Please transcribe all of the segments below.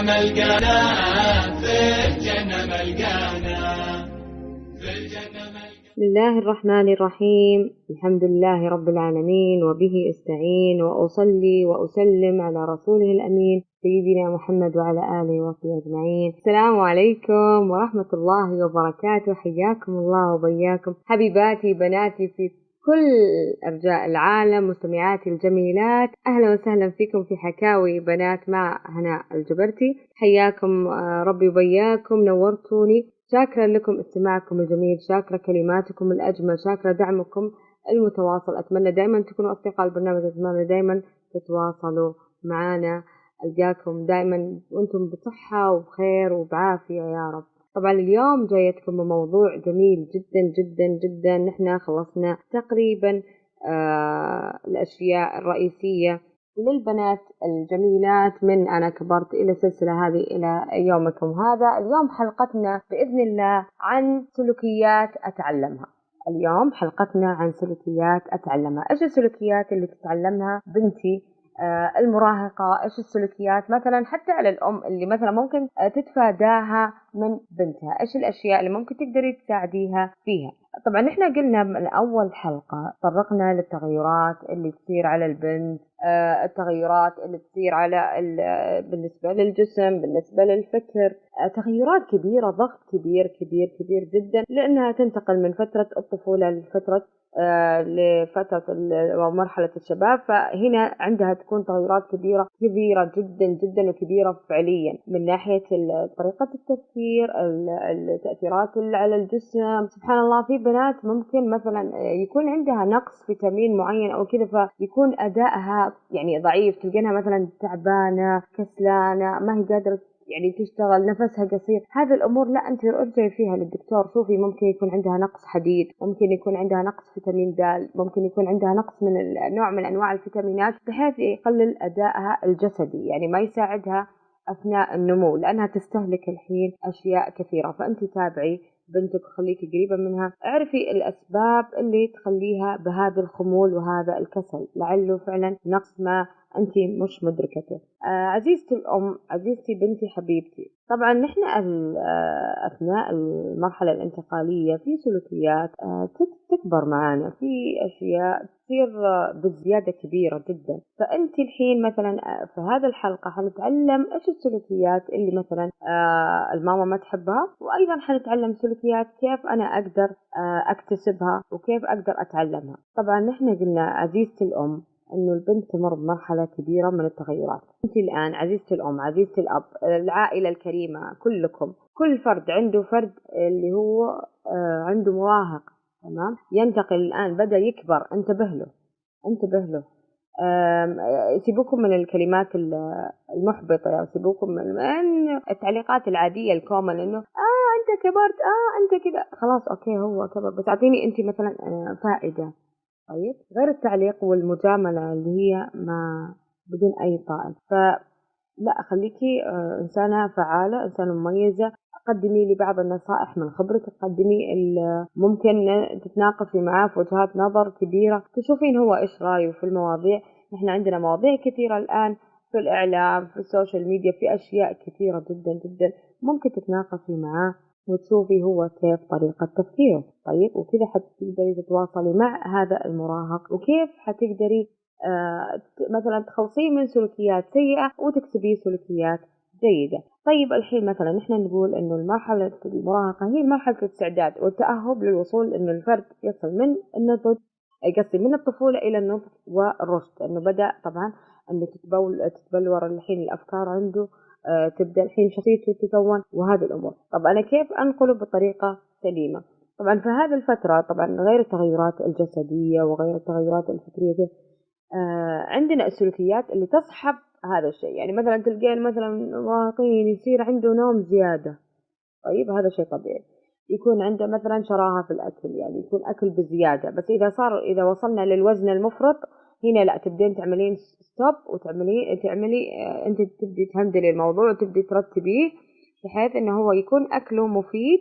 ملقانا، في الجنة ملقانا، في الجنة ملقانا. بسم الله الرحمن الرحيم. الحمد لله رب العالمين، وبه استعين، وأصلي وأسلم على رسوله الأمين سيدنا محمد وعلى آله وصحبه أجمعين. السلام عليكم ورحمة الله وبركاته. حياكم الله وبياكم حبيباتي بناتي في كل أرجاء العالم، مستمعاتي الجميلات، أهلا وسهلا فيكم في حكاوي بنات مع هناء الجبرتي. حياكم ربي وبياكم، نورتوني. شاكرا لكم استماعكم الجميل، شاكرا كلماتكم الأجمل، شاكرا دعمكم المتواصل. أتمنى دائما تكونوا أصدقاء البرنامج، أتمنى دائما تتواصلوا معنا. ألقاكم دائما وأنتم بصحة وبخير وبعافية يا رب. طبعا اليوم جايتكم بموضوع جميل جدا جدا جدا. نحن خلصنا تقريبا الأشياء الرئيسية للبنات الجميلات من أنا كبرت إلى السلسلة هذه إلى يومكم هذا. اليوم حلقتنا بإذن الله عن سلوكيات أتعلمها. اليوم حلقتنا عن سلوكيات أتعلمها. إيش السلوكيات اللي تتعلمها بنتي المراهقة؟ إيش السلوكيات مثلا حتى على الأم اللي مثلا ممكن تتفاداها من بنتها؟ إيش الأشياء اللي ممكن تقدري تساعديها فيها؟ طبعا نحن قلنا من أول حلقة طرقنا للتغيرات اللي تصير على البنت، التغيرات اللي تصير على بالنسبة للجسم، بالنسبة للفكر، تغيرات كبيرة، ضغط كبير كبير كبير جدا، لأنها تنتقل من فترة الطفولة لفترة ومرحلة الشباب. فهنا عندها تكون تغيرات كبيرة كبيرة جدا جدا وكبيرة فعليا، من ناحية طريقة التفكير، التأثيرات على الجسم. سبحان الله، في بنات ممكن مثلا يكون عندها نقص فيتامين معين أو كذا، فيكون أدائها يعني ضعيف، تلقينها مثلا تعبانة، كسلانة، ما هي قادرة يعني تشتغل، نفسها قصير. هذه الأمور لا، أنت ارجعي فيها للدكتور، شوفي ممكن يكون عندها نقص حديد، ممكن يكون عندها نقص فيتامين د، ممكن يكون عندها نقص من نوع من أنواع الفيتامينات، بحيث يقلل أدائها الجسدي، يعني ما يساعدها أثناء النمو، لأنها تستهلك الحين أشياء كثيرة. فأنت تابعي بنتك وخليكي قريبة منها، اعرفي الأسباب اللي تخليها بهذا الخمول وهذا الكسل، لعله فعلا نقص ما أنت مش مدركته. عزيزتي الأم، عزيزتي بنتي حبيبتي، طبعا نحن أثناء المرحلة الانتقالية في سلوكيات تكبر معنا، في أشياء تصير بزيادة كبيرة جدا. فأنت الحين مثلا في هذا الحلقة حنتعلم إيش السلوكيات اللي مثلا الماما ما تحبها، وأيضا حنتعلم سلوكيات كيف أنا أقدر أكتسبها وكيف أقدر أتعلمها. طبعا نحن قلنا عزيزتي الأم إنه البنت تمر بمرحلة كبيرة من التغيرات. أنت الآن عزيزتي الأم، عزيزتي الأب، العائلة الكريمة كلكم، كل فرد عنده فرد اللي هو عنده مراهق، تمام، ينتقل الآن، بدأ يكبر، انتبه له، انتبه له. سيبوكم من الكلمات المحبطة، سيبوكم من التعليقات العادية الكومن، إنه أنت كبرت، أنت كذا، خلاص أوكي هو كبر، بس أعطيني أنت مثلا فائدة. طيب، غير التعليق والمجاملة اللي هي ما بدون أي طائل. فلا، خليكي إنسانة فعالة، إنسانة مميزة. قدمي لي بعض النصائح من خبرتك، قدمي ممكن تتناقشي معاه في وجهات نظر كبيرة، تشوفين هو إيش رأيه في المواضيع. نحن عندنا مواضيع كثيرة الآن في الإعلام، في السوشيال ميديا، في أشياء كثيرة جدا جدا ممكن تتناقشي معاه وتشوفي هو كيف طريقة تفكيره. طيب، وكذا حتقدري تتواصلي مع هذا المراهق، وكيف حتقدري مثلا تخلصيه من سلوكيات سيئة وتكسبيه سلوكيات جيدة. طيب، الحين مثلا نحن نقول إنه مرحلة المراهقة هي مرحلة الاستعداد والتأهب للوصول، إنه الفرد يصل من النضج، قصدي من الطفولة إلى النضج والرشد، إنه بدأ طبعا إنه تتبلور الحين الأفكار عنده، تبدأ الحين شخصيته تتكون وهذه الأمور. طب أنا كيف أنقله بطريقة سليمة؟ طبعا في هذه الفترة، طبعا غير التغيرات الجسدية وغير التغيرات الفكرية، عندنا السلوكيات اللي تصحب هذا الشيء. يعني مثلا تلقين مثلا مراهقين يصير عنده نوم زيادة. طيب، هذا شيء طبيعي. يكون عنده مثلا شراهة في الأكل، يعني يكون أكل بزيادة، بس إذا وصلنا للوزن المفرط، هنا لا، تبدين تعملين ستوب تعملي أنت تبدي تهندلي الموضوع وتبدي ترتبيه بحيث إنه هو يكون أكله مفيد،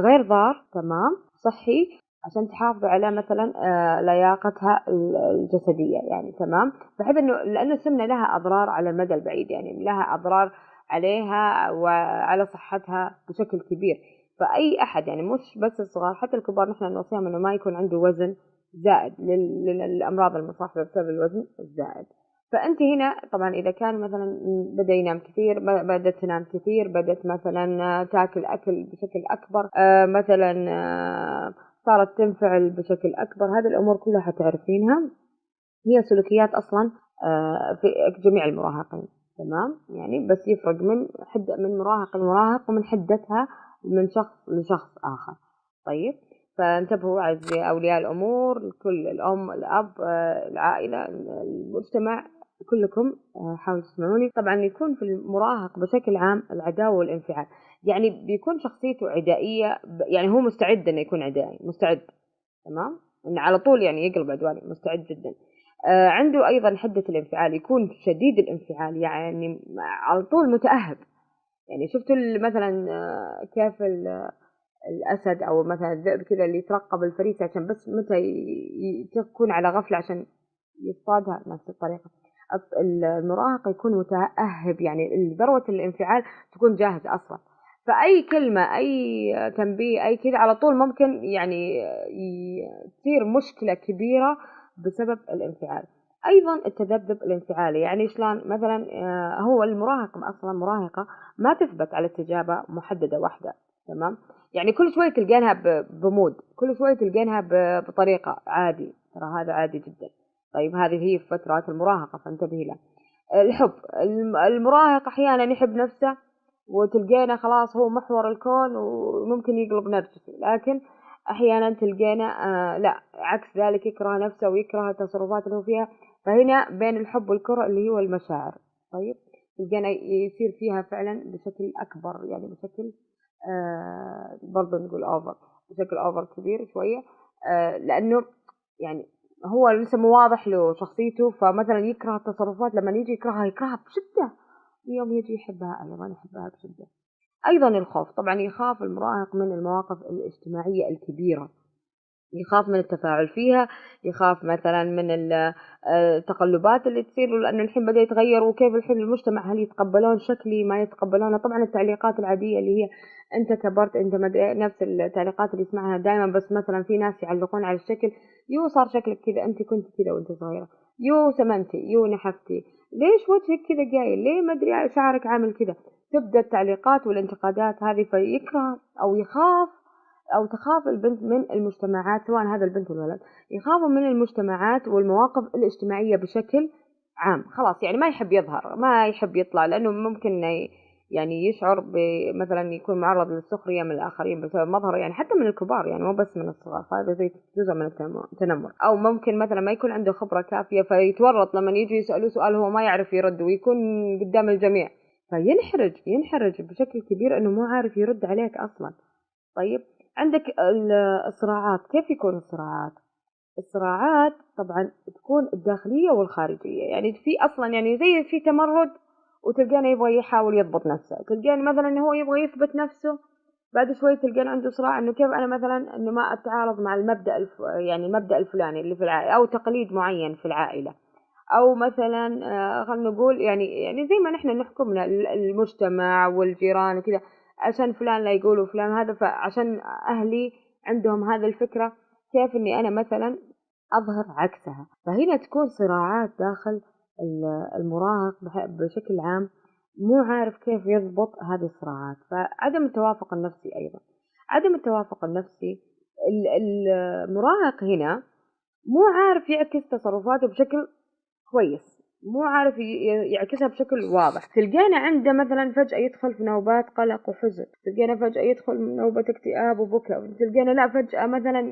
غير ضار، تمام، صحي، عشان تحافظ على مثلا لياقتها الجسدية، يعني تمام، بحيث إنه لأن السمنة لها أضرار على المدى البعيد، يعني لها أضرار عليها وعلى صحتها بشكل كبير. فأي أحد يعني مش بس الصغار، حتى الكبار نحن نوصيهم إنه ما يكون عنده وزن زائد للأمراض المصاحبة بسبب الوزن الزائد. فأنت هنا طبعا إذا كان مثلا بدأ ينام كثير، بدأت تنام كثير، بدأت مثلا تاكل أكل بشكل أكبر، مثلا صارت تنفعل بشكل أكبر، هذه الأمور كلها حتعرفينها. هي سلوكيات أصلا في جميع المراهقين، تمام؟ يعني بس يفرق من مراهق لمراهق ومن حدتها من شخص لشخص آخر. طيب، فانتبهوا أعزائي أولياء الأمور، كل الأم الأب العائلة المجتمع كلكم حاولوا تسمعوني. طبعا يكون في المراهق بشكل عام العداوة والانفعال، يعني بيكون شخصيته عدائية، يعني هو مستعد انه يكون عدائي، مستعد، تمام، انه على طول يعني يقلب عدواني، مستعد جدا. عنده ايضا حدة الانفعال، يكون شديد الانفعال، يعني على طول متأهب. يعني شفتوا مثلا كيف الاسد او مثلا الذئب كذا اللي يترقب الفريسة عشان بس متى تكون على غفلة عشان يصطادها، نفس الطريقة المراهق يكون متأهب، يعني ذروة الانفعال تكون جاهز أصلا. فأي كلمة، أي تنبيه، أي كذا على طول ممكن يعني تصير مشكلة كبيرة بسبب الانفعال. أيضا التذبذب الانفعالي، يعني شلون مثلا هو المراهق أصلا مراهقة ما تثبت على استجابة محددة واحدة، تمام؟ يعني كل شوية تلقينها بمود، كل شوية تلقينها بطريقة، عادي، ترى هذا عادي جدا. طيب هذه هي فترات المراهقة، فانتبهي لها. الحب، المراهق أحيانا يحب نفسه وتلقينا خلاص هو محور الكون وممكن يقلب نرجسي، لكن أحيانا تلقينا لا، عكس ذلك، يكره نفسه ويكره التصرفات اللي هو فيها. فهنا بين الحب والكره اللي هو المشاعر. طيب، تلقينا يصير فيها فعلا بشكل أكبر، يعني بشكل برضه نقول أوفر، بشكل أوفر كبير شوية، لأنه يعني هو لسه مو واضح له شخصيته، فمثلا يكره التصرفات، لما يجي يكرهها بشدة، يوم يجي يحبها أيضا يحبها بشدة. أيضا الخوف، طبعا يخاف المراهق من المواقف الاجتماعية الكبيرة، يخاف من التفاعل فيها، يخاف مثلا من التقلبات اللي تصير، لأنه الحين بدأ يتغير، وكيف الحين المجتمع هل يتقبلون شكلي ما يتقبلونه. طبعا التعليقات العادية اللي هي أنت كبرت، أنت نفس التعليقات اللي يسمعها دائما، بس مثلا في ناس يعلقون على الشكل، يو صار شكلك كذا، أنت كنت كذا وأنت صغيرة، يو سمنتي، يو نحفتي، ليش وجهك كذا قايل، ليه ما أدري شعرك عامل كذا. تبدأ التعليقات والانتقادات هذه، فيكره أو يخاف أو تخاف البنت من المجتمعات، سواء هذا البنت والولد، يخافوا من المجتمعات والمواقف الاجتماعية بشكل عام. خلاص يعني ما يحب يظهر، ما يحب يطلع، لأنه ممكن يعني يشعر مثلا يكون معرض للسخرية من الآخرين بسبب مظهره، يعني حتى من الكبار، يعني مو بس من الصغار، فهذا زي جزء من التنمر. أو ممكن مثلا ما يكون عنده خبرة كافية، فيتورط لما يجي يسألوه سؤال هو ما يعرف يرد، ويكون قدام الجميع، ينحرج بشكل كبير إنه مو عارف يرد عليك أصلا. طيب، عندك الصراعات، كيف يكون الصراعات؟ الصراعات طبعا تكون الداخلية والخارجية، يعني في أصلا يعني زي في تمرد، وتلقانه يبغى يحاول يضبط نفسه، تلقانه مثلا هو يبغى يثبت نفسه، بعد شوي تلقانه عنده صراع انه كيف انا مثلا انه ما اتعارض مع المبدأ يعني المبدأ الفلاني اللي في العائلة، او تقليد معين في العائلة، او مثلا خلينا نقول يعني زي ما نحن نحكم المجتمع والجيران وكذا، عشان فلان لا يقولوا فلان هذا، فعشان اهلي عندهم هذا الفكرة، كيف اني انا مثلا اظهر عكسها. فهنا تكون صراعات داخل المراهق بشكل عام، مو عارف كيف يضبط هذه الصراعات. فعدم التوافق النفسي ايضا، عدم التوافق النفسي، المراهق هنا مو عارف يعكس تصرفاته بشكل كويس، مو عارف يعكسها بشكل واضح. تلقينا عنده مثلا فجأة يدخل في نوبات قلق وحزن، تلقينا فجأة يدخل نوبة اكتئاب وبكاء، تلقينا لا فجأة مثلا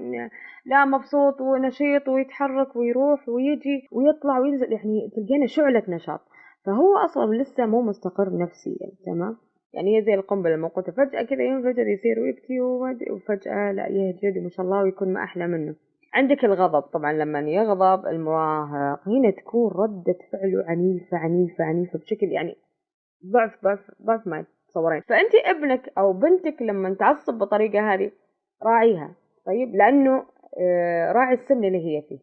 لا مبسوط ونشيط ويتحرك ويروح ويجي ويطلع وينزل، يعني تلقينا شعلة نشاط. فهو أصلا لسه مو مستقر نفسيا، تمام؟ يعني هي زي القنبلة الموقوتة، فجأة كذا ينفجر يصير ويبكي وفجأة لا يهجد وما شاء الله ويكون ما أحلى منه. عندك الغضب، طبعا لما يغضب المراهق هنا تكون ردة فعله عنيفة عنيفة عنيفة بشكل يعني ضعف ما تتصورين. فأنت ابنك أو بنتك لما تعصب بطريقة هذه راعيها، طيب، لأنه راعي السن اللي هي فيه،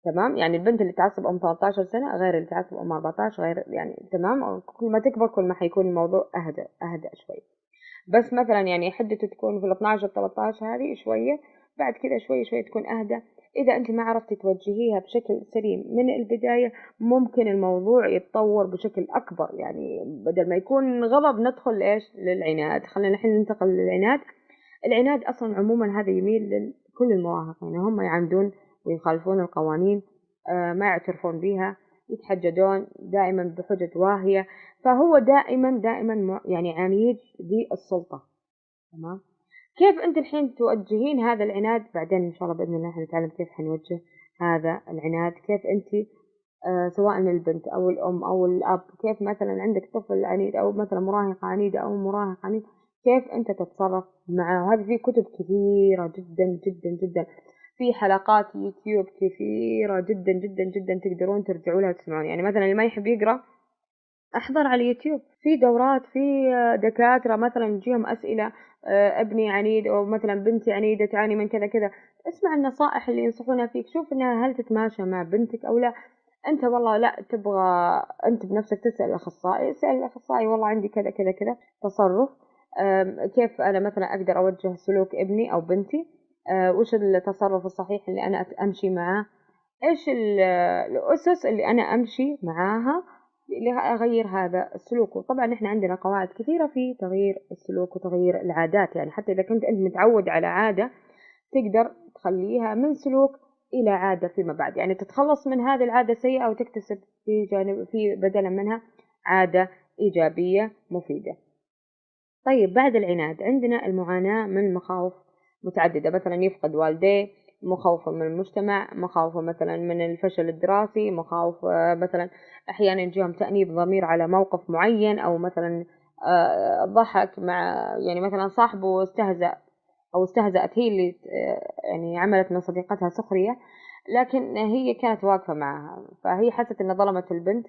تمام. يعني البنت اللي تعصب أم 13 سنة غير اللي تعصب أم 14 غير، يعني تمام. كل ما تكبر كل ما حيكون الموضوع أهدأ شوي. بس مثلا يعني حدته تكون في ال 12 13 هذه شوية، بعد كذا شوي شوي تكون أهدى. إذا أنت ما عرفتي توجهيها بشكل سليم من البداية ممكن الموضوع يتطور بشكل أكبر. يعني بدل ما يكون غضب ندخل إيش للعناد. خلينا الحين ننتقل للعناد. العناد أصلا عموما هذا يميل لكل المراهقين، يعني هم يعاندون ويخالفون القوانين، ما يعترفون بها، يتحججون دائما بحجج واهية. فهو دائما يعني عنيد بالسلطة. تمام. كيف أنت الحين توجهين هذا العناد؟ بعدين إن شاء الله بإذن الله حنتعلم كيف حنوجه هذا العناد. كيف أنت سواء البنت أو الأم أو الأب، كيف مثلا عندك طفل عنيد أو مثلا مراهقة عنيدة أو مراهق عنيد، كيف أنت تتصرف معه. هذه في كتب كثيرة جدا جدا جدا، في حلقات يوتيوب كثيرة جدا جدا جدا تقدرون ترجعوا لها تسمعون. يعني مثلا اللي ما يحب يقرأ احضر على اليوتيوب في دورات، في دكاترة مثلا يجيهم أسئلة، ابني عنيد أو مثلا بنتي عنيدة تعاني من كذا كذا، اسمع النصائح اللي ينصحونها فيك، شوف انها هل تتماشى مع بنتك او لا. انت والله لا تبغى انت بنفسك تسأل الأخصائي، اسأل الأخصائي والله عندي كذا كذا كذا تصرف، كيف انا مثلا اقدر اوجه سلوك ابني او بنتي، وش التصرف الصحيح اللي انا امشي معاه، ايش الأسس اللي انا امشي معاها لأغير هذا السلوك. وطبعا احنا عندنا قواعد كثيرة في تغيير السلوك وتغيير العادات. يعني حتى إذا كنت أنت متعود على عادة تقدر تخليها من سلوك إلى عادة فيما بعد، يعني تتخلص من هذه العادة السيئة وتكتسب في بدلا منها عادة إيجابية مفيدة. طيب بعد العناد عندنا المعاناة من مخاوف متعددة، مثلا يفقد والديه، مخاوفه من المجتمع، مخاوفه مثلا من الفشل الدراسي، مخاوف مثلا أحيانا يجيهم تأنيب ضمير على موقف معين، أو مثلا ضحك مع يعني مثلا صاحبه استهزأ أو استهزأت هي اللي يعني عملت من صديقتها سخرية، لكن هي كانت واقفة معها، فهي حست إن ظلمت البنت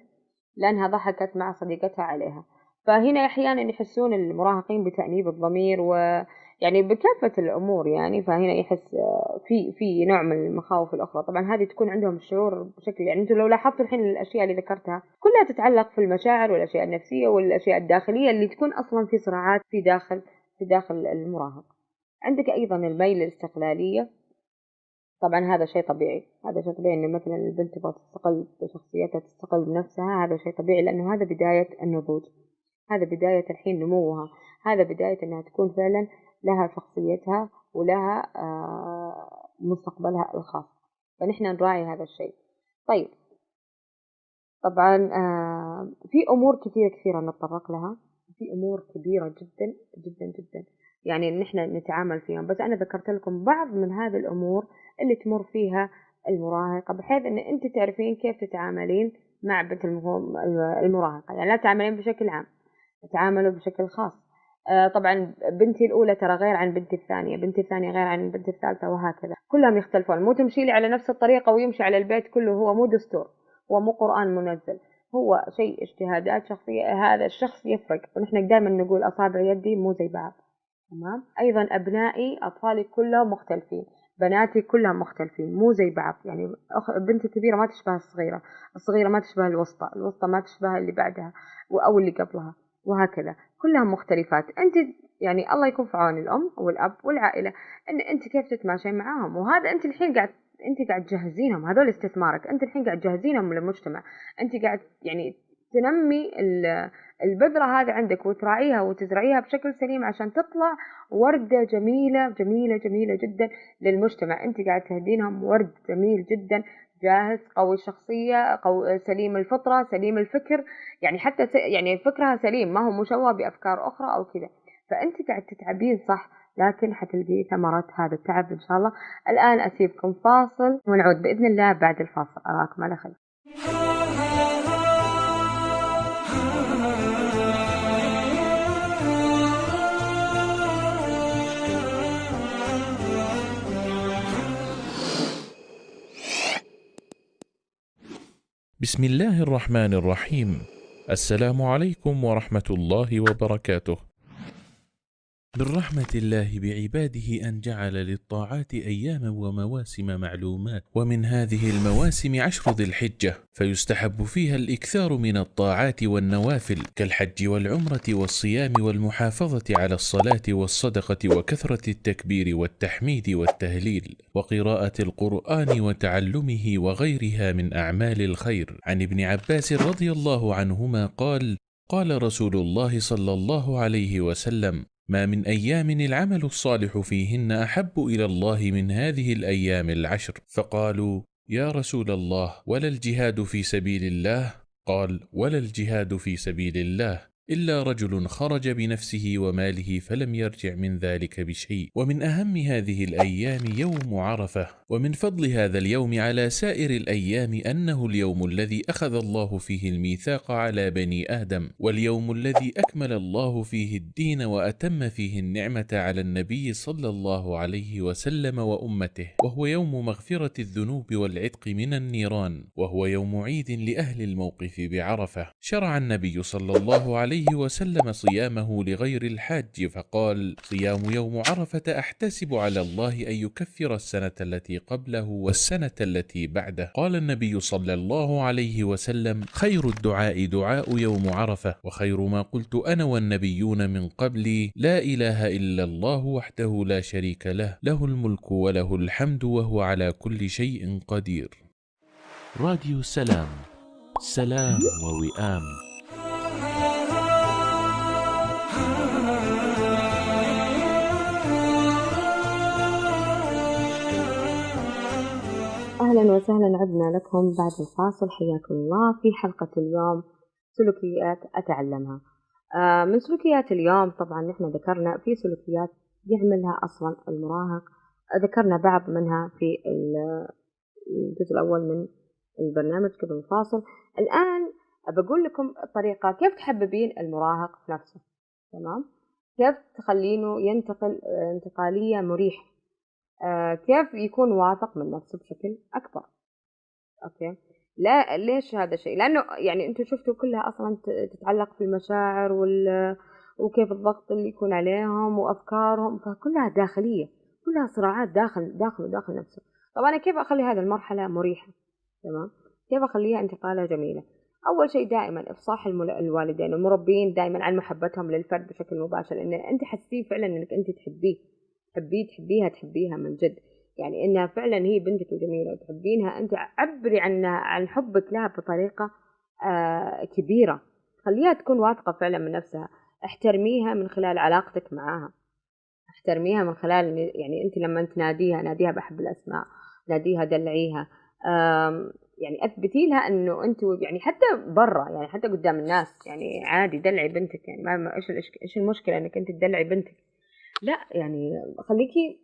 لأنها ضحكت مع صديقتها عليها. فهنا أحيانا يحسون المراهقين بتأنيب الضمير ويعني بكافة الأمور، يعني فهنا يحس في نوع من المخاوف الأخرى. طبعا هذه تكون عندهم الشعور بشكل، يعني أنتم لو لاحظتوا الحين الأشياء اللي ذكرتها كلها تتعلق في المشاعر والأشياء النفسية والأشياء الداخلية اللي تكون أصلا في صراعات في داخل المراهق. عندك أيضا الميل للاستقلالية. طبعا هذا شيء طبيعي، هذا شيء طبيعي إن مثلا البنت تبغى تستقل بشخصيتها، تستقل بنفسها، هذا شيء طبيعي لأنه هذا بداية النضوج، هذا بداية الحين نموها، هذا بداية إنها تكون فعلا لها شخصيتها ولها مستقبلها الخاص، فنحن نراعي هذا الشيء. طيب طبعا في أمور كثيرة نتطرق لها، في أمور كبيرة جدا جدا جدا يعني إن إحنا نتعامل فيها، بس أنا ذكرت لكم بعض من هذه الأمور اللي تمر فيها المراهقة، بحيث إن أنت تعرفين كيف تتعاملين مع بنت المراهقة. يعني لا تتعاملين بشكل عام، تتعاملوا بشكل خاص. طبعا بنتي الأولى ترى غير عن بنتي الثانية، بنتي الثانية غير عن بنتي الثالثة، وهكذا كلهم يختلفون. مو تمشي لي على نفس الطريقة ويمشي على البيت كله، هو مو دستور، هو مو قرآن منزل، هو شيء اجتهادات شخصية. هذا الشخص يفرق، ونحن دائما نقول أصابع يدي مو زي بعض. تمام. أيضا أبنائي أطفالي كلهم مختلفين، بناتي كلهم مختلفين مو زي بعض. يعني بنتي الكبيرة ما تشبه الصغيرة، الصغيرة ما تشبه الوسطى، الوسطى ما تشبه اللي بعدها أو اللي قبلها، وهكذا كلهم مختلفات. أنت يعني الله يكون في عون الأم والأب والعائلة إن أنت كيف تتماشين معاهم. وهذا أنت الحين قاعد تجهزينهم، هذول استثمارك، أنت الحين قاعد تجهزينهم للمجتمع، أنت قاعد يعني تنمي البذرة هذه عندك وتراعيها وتزرعيها بشكل سليم عشان تطلع وردة جميلة جميلة جميلة جدا للمجتمع. أنت قاعد تهدينهم ورد جميل جدا، جاهز، قوي الشخصية، سليم الفطرة، سليم الفكر، يعني حتى يعني فكرها سليم، ما هو مشوه بأفكار أخرى أو كذا. فأنت قاعد تتعبين صح، لكن حتلقي ثمرة هذا التعب إن شاء الله. الآن أسيبكم فاصل ونعود بإذن الله بعد الفاصل. أراكم على خير. بسم الله الرحمن الرحيم. السلام عليكم ورحمة الله وبركاته. من رحمة الله بعباده أن جعل للطاعات أياما ومواسم معلومات، ومن هذه المواسم 10 ذي الحجة، فيستحب فيها الإكثار من الطاعات والنوافل كالحج والعمرة والصيام والمحافظة على الصلاة والصدقة وكثرة التكبير والتحميد والتهليل وقراءة القرآن وتعلمه وغيرها من أعمال الخير. عن ابن عباس رضي الله عنهما قال: قال رسول الله صلى الله عليه وسلم: ما من أيام العمل الصالح فيهن أحب إلى الله من هذه الأيام 10. فقالوا: يا رسول الله، ولا الجهاد في سبيل الله؟ قال: ولا الجهاد في سبيل الله إلا رجل خرج بنفسه وماله فلم يرجع من ذلك بشيء. ومن أهم هذه الأيام يوم عرفة. ومن فضل هذا اليوم على سائر الأيام أنه اليوم الذي أخذ الله فيه الميثاق على بني آدم، واليوم الذي أكمل الله فيه الدين وأتم فيه النعمة على النبي صلى الله عليه وسلم وأمته، وهو يوم مغفرة الذنوب والعتق من النيران، وهو يوم عيد لأهل الموقف بعرفة. شرع النبي صلى الله عليه وسلم صيامه لغير الحاج، فقال: صيام يوم عرفة أحتسب على الله أن يكفر السنة التي قبله والسنة التي بعده. قال النبي صلى الله عليه وسلم: خير الدعاء دعاء يوم عرفة، وخير ما قلت أنا والنبيون من قبلي: لا إله إلا الله وحده لا شريك له، له الملك وله الحمد وهو على كل شيء قدير. راديو سلام، سلام ووئام. أهلا وسهلا، عدنا لكم بعد الفاصل. حياكم الله في حلقة اليوم سلوكيات أتعلمها. من سلوكيات اليوم طبعا نحن ذكرنا في سلوكيات يعملها أصلا المراهق، ذكرنا بعض منها في الجزء الأول من البرنامج قبل الفاصل. الآن بقول لكم الطريقة كيف تحببين المراهق في نفسه، تمام؟ كيف تخلينه ينتقل انتقالية مريحة، كيف يكون واثق من نفسه بشكل أكبر. أوكي، لا ليش هذا الشيء؟ لأنه يعني أنتوا شفتوا كلها أصلا تتعلق في المشاعر وكيف الضغط اللي يكون عليهم وأفكارهم، فكلها داخلية، كلها صراعات داخل نفسه. طب أنا كيف أخلي هذه المرحلة مريحة؟ تمام، كيف أخليها انتقالة جميلة؟ أول شيء دائما إفصاح الوالدين والمربين دائما عن محبتهم للفرد بشكل مباشر، إن أنت حسين فعلا إنك أنت تحبيها من جد، يعني إنها فعلا هي بنتك الجميلة وتحبينها، أنت عبري عن حبك لها بطريقة كبيرة، خليها تكون واثقة فعلا من نفسها. احترميها من خلال علاقتك معها، احترميها من خلال يعني أنت لما ناديها بحب الأسماء، ناديها دلعيها، يعني أثبتي لها إنه أنت يعني حتى برا، يعني حتى قدام الناس، يعني عادي دلعي بنتك، يعني ما إيش المشكلة إنك أنت تدلعي بنتك؟ لا يعني خليكي،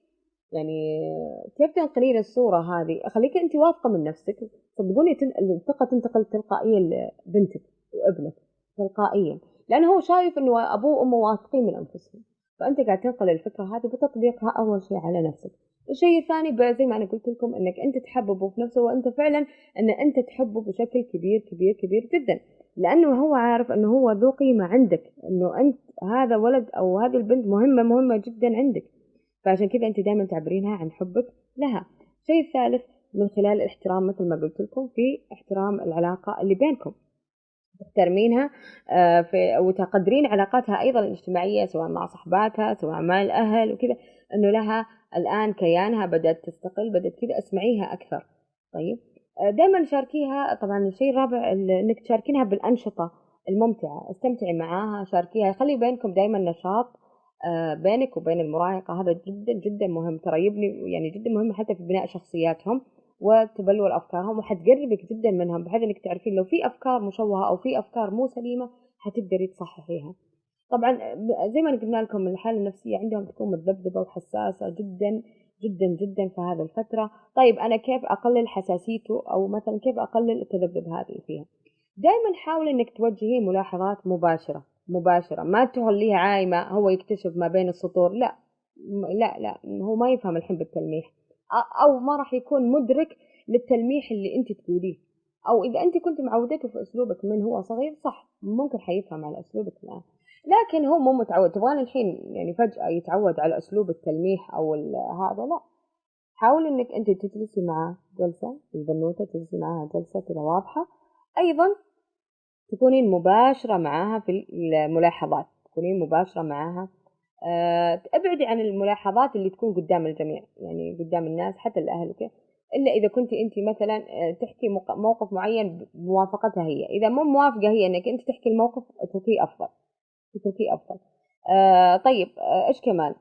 يعني كيف تنقلين الصورة هذه؟ خليكي أنت واثقة من نفسك، صدقوني الثقة تنتقل تلقائيا لبنتك وابنك تلقائيا، لأنه هو شايف إنه أبوه وأمه واثقين من أنفسهم، فأنت قاعد تنقل الفكرة هذه بتطبيقها أول شيء على نفسك. الشيء الثاني زي ما أنا قلت لكم، إنك أنت تحببه في نفسه، وأنت فعلا إن أنت تحبه بشكل كبير جدا، لأنه هو عارف إنه هو ذو قيمة عندك، إنه أنت هذا ولد أو هذه البنت مهمة جدا عندك، فعشان كذا أنت دائما تعبرينها عن حبك لها. الشيء الثالث من خلال الاحترام، مثل ما قلت لكم، في احترام العلاقة اللي بينكم، تحترمينها وتقدرين علاقاتها أيضا الاجتماعية، سواء مع صحباتها سواء مع الأهل وكذا، أنه لها الآن كيانها بدأت تستقل، بدأت كذا، اسمعيها أكثر. طيب دائما شاركيها. طبعا الشيء الرابع انك تشاركينها بالأنشطة الممتعة، استمتعي معاها، شاركيها، خلي بينكم دائما نشاط بينك وبين المراهقة، هذا جدا مهم، ترى يبني يعني جدا مهم حتى في بناء شخصياتهم وتبلور أفكارهم، وحتقربك جدا منهم، بحيث انك تعرفين لو في أفكار مشوهة أو في أفكار مو سليمة حتقدري تصححيها. طبعا زي ما قلنا لكم الحالة النفسية عندهم تكون متذبذبة وحساسة جدا في هذه الفترة. طيب أنا كيف أقلل حساسيته، أو مثلا كيف أقلل التذبذب هذه فيها؟ دائما حاول إنك توجهي ملاحظات مباشرة، ما تخليها عايمة، هو يكتشف ما بين السطور، لا هو ما يفهم الحين بالتلميح، أو ما راح يكون مدرك للتلميح اللي أنت تقوليه، أو إذا أنت كنت معودته في أسلوبك من هو صغير، صح ممكن حيفهم على أسلوبك الآن، لكن هو مو متعود. تبغان الحين يعني فجأة يتعود على أسلوب التلميح أو هذا، لا. حاولي إنك أنت تجلسي معاه جلسة، البنوتة تجلسي معاها جلسة كذا واضحة. أيضا تكونين مباشرة معاها في الملاحظات، تكونين مباشرة معاها. ابعدي عن الملاحظات اللي تكون قدام الجميع، يعني قدام الناس حتى الأهل وكذا، إلا إذا كنت أنت مثلا تحكي موقف معين بموافقتها هي. إذا مو موافقة هي إنك أنت تحكي الموقف، اتركيه أفضل، اتركيه أفضل. طيب، إيش كمان؟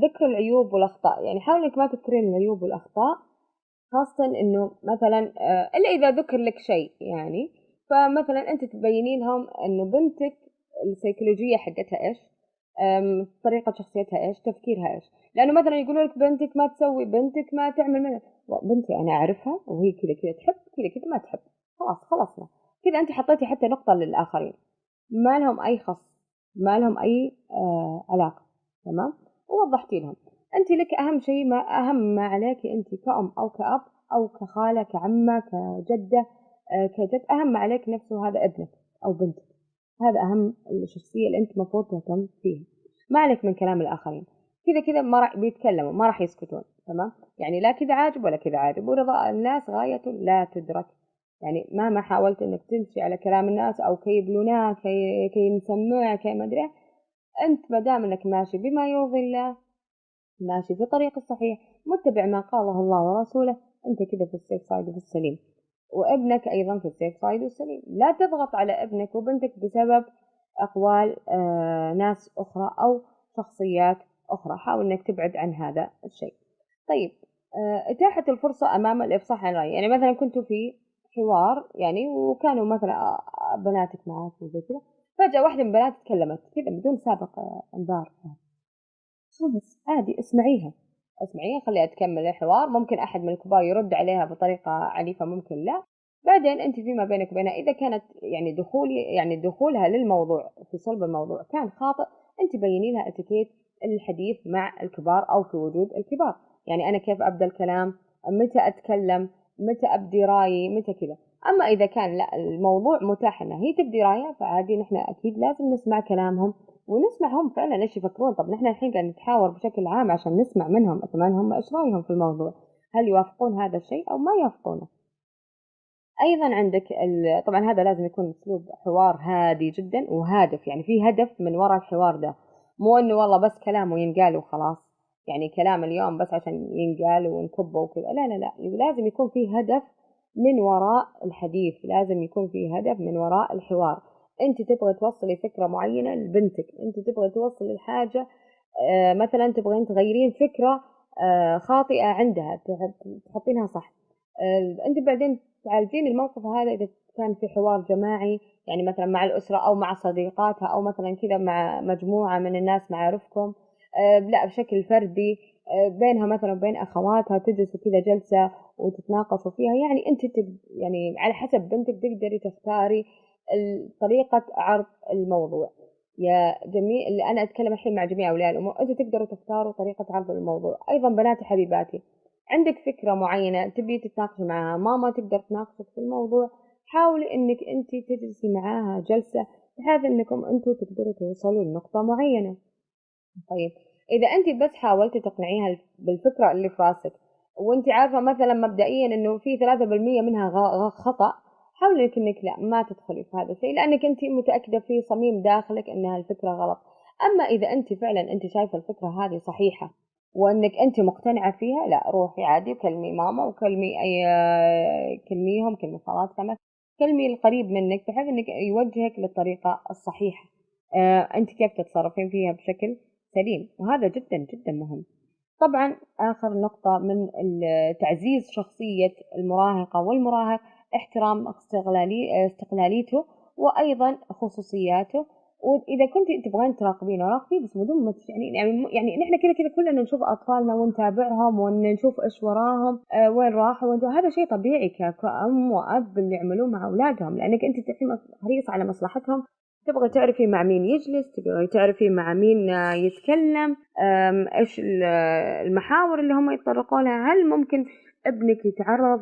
ذكر العيوب والأخطاء، يعني حاولي إنك ما تذكرين العيوب والأخطاء، خاصة إنه مثلا إلا إذا ذكر لك شيء يعني. فمثلا أنت تبينين لهم إنه بنتك السيكولوجية حقتها إيش، طريقة شخصيتها إيش، تفكيرها إيش. لأنه مثلا يقولوا لك بنتك ما تسوي، بنتك ما تعمل من. بنتي أنا أعرفها وهي كذا كذا تحب، كذا كذا ما تحب، خلاص خلصنا كذا. أنت حطيتي حتى نقطة للآخرين، ما لهم أي خص، ما لهم أي علاقة. تمام، ووضحتي لهم. أنت لك أهم شيء، ما أهم ما عليك أنت كأم أو كأب أو كخالة كعمة كجدة كجد، أهم ما عليك نفسه هذا ابنك أو بنتك. هذا أهم الشخصية اللي أنت المفروض تهتم فيها. ما عليك من كلام الآخرين، كذا كذا ما راح بيتكلموا، ما راح يسكتون. تمام، يعني لا كذا عاجب ولا كذا عاجب، ورضاء الناس غاية لا تدرك. يعني مهما حاولت انك تمشي على كلام الناس او كي يبلوناه كي نسمعه كي ما ادري، انت ما دام انك ماشي بما يرضي الله، ماشي في طريق الصحيح، متبع ما قاله الله ورسوله، انت كذا في السيف سايد وفي السليم. وابنك ايضا في السيف سايد والسليم. لا تضغط على ابنك وبنتك بسبب اقوال ناس اخرى او شخصيات اخرى. حاول انك تبعد عن هذا الشيء. طيب، اتاحة الفرصة امام الافصاح عن الراي، يعني مثلا كنتوا في حوار يعني، وكانوا مثلا بناتك معاك وزي كذا، فجأة واحدة من بنات تكلمت كذا بدون سابق انذار، خلاص عادي اسمعيها، اسمعيها خليها تكمل الحوار. ممكن أحد من الكبار يرد عليها بطريقة عنيفة، ممكن لا. بعدين أنت فيما بينك وبينها، إذا كانت يعني دخولها للموضوع في صلب الموضوع كان خاطئ، أنت بيني لها اتيكيت الحديث مع الكبار أو في وجود الكبار. يعني أنا كيف أبدأ الكلام، متى أتكلم، متى أبدي رأيي، متى كذا. أما إذا كان لا الموضوع متاح إنها هي تبدي رأيها، فعادي نحن أكيد لازم نسمع كلامهم ونسمع هم فعلا ايش يفكرون. طب نحن الحين قاعد نتحاور بشكل عام عشان نسمع منهم كمان هم ايش رايهم في الموضوع، هل يوافقون هذا الشيء او ما يوافقونه. ايضا عندك طبعا هذا لازم يكون اسلوب حوار هادي جدا وهادف، يعني في هدف من وراء الحوار ده، مو انه والله بس كلام وينقال وخلاص. يعني كلام اليوم بس عشان ينقال ونكبه وكذا، لا لا لا، لازم يكون في هدف من وراء الحديث، لازم يكون في هدف من وراء الحوار. انت تبغى توصلي فكرة معينة لبنتك، انت تبغى توصلي الحاجة، مثلا تبغين تغيرين فكرة خاطئة عندها تحطينها صح. انت بعدين تعالجين الموقف هذا اذا كان في حوار جماعي، يعني مثلا مع الأسرة أو مع صديقاتها أو مثلا كذا مع مجموعة من الناس معارفكم، لا بشكل فردي، بينها مثلا وبين أخواتها تجلسوا كذا جلسة وتتناقشوا فيها. يعني أنت يعني على حسب بنتك تقدري تختاري طريقة عرض الموضوع. يا جميع اللي أنا أتكلم الحين مع جميع أولياء الأمور، أنتوا تقدروا تختاروا طريقة عرض الموضوع. أيضا بناتي حبيباتي، عندك فكرة معينة تبي تتناقشي معها، ماما تقدر تناقشك في الموضوع، حاولي انك انت تجلسي معاها جلسة بحيث انكم انتوا تقدروا توصلوا لنقطة معينة. طيب، اذا انت بس حاولتي تقنعيها بالفكرة اللي في راسك، وانت عارفة مثلا مبدئيا انه في 3% منها خطأ، حاولي انك لا ما تدخلي في هذا الشيء، لانك انت متأكدة في صميم داخلك انها الفكرة غلط. اما اذا انت فعلا انت شايفة الفكرة هذه صحيحة وانك انت مقتنعة فيها، لا روحي عادي وكلمي ماما وكلمي كلميهم، كلمي خالاتك مثلا، كلمي القريب منك بحيث انك يوجهك للطريقة الصحيحة. انت كيف تتصرفين فيها بشكل سليم، وهذا جدا جدا مهم. طبعا آخر نقطة من تعزيز شخصية المراهقة والمراهق، احترام استقلاليته وأيضا خصوصياته. وإذا كنت تبغين تراقبين راقبي، بس بدون ما يعني نحن كذا كذا كلنا نشوف أطفالنا ونتابعهم ونشوف إيش وراهم، وين راحوا هذا شيء طبيعي كأم وأب اللي يعملوه مع أولادهم، لأنك أنت الحين حريص على مصلحتهم. تبغي تعرفي مع مين يجلس، تبغي تعرفي مع مين يتكلم، ايش المحاور اللي هم يتطرقوا لها، هل ممكن ابنك يتعرض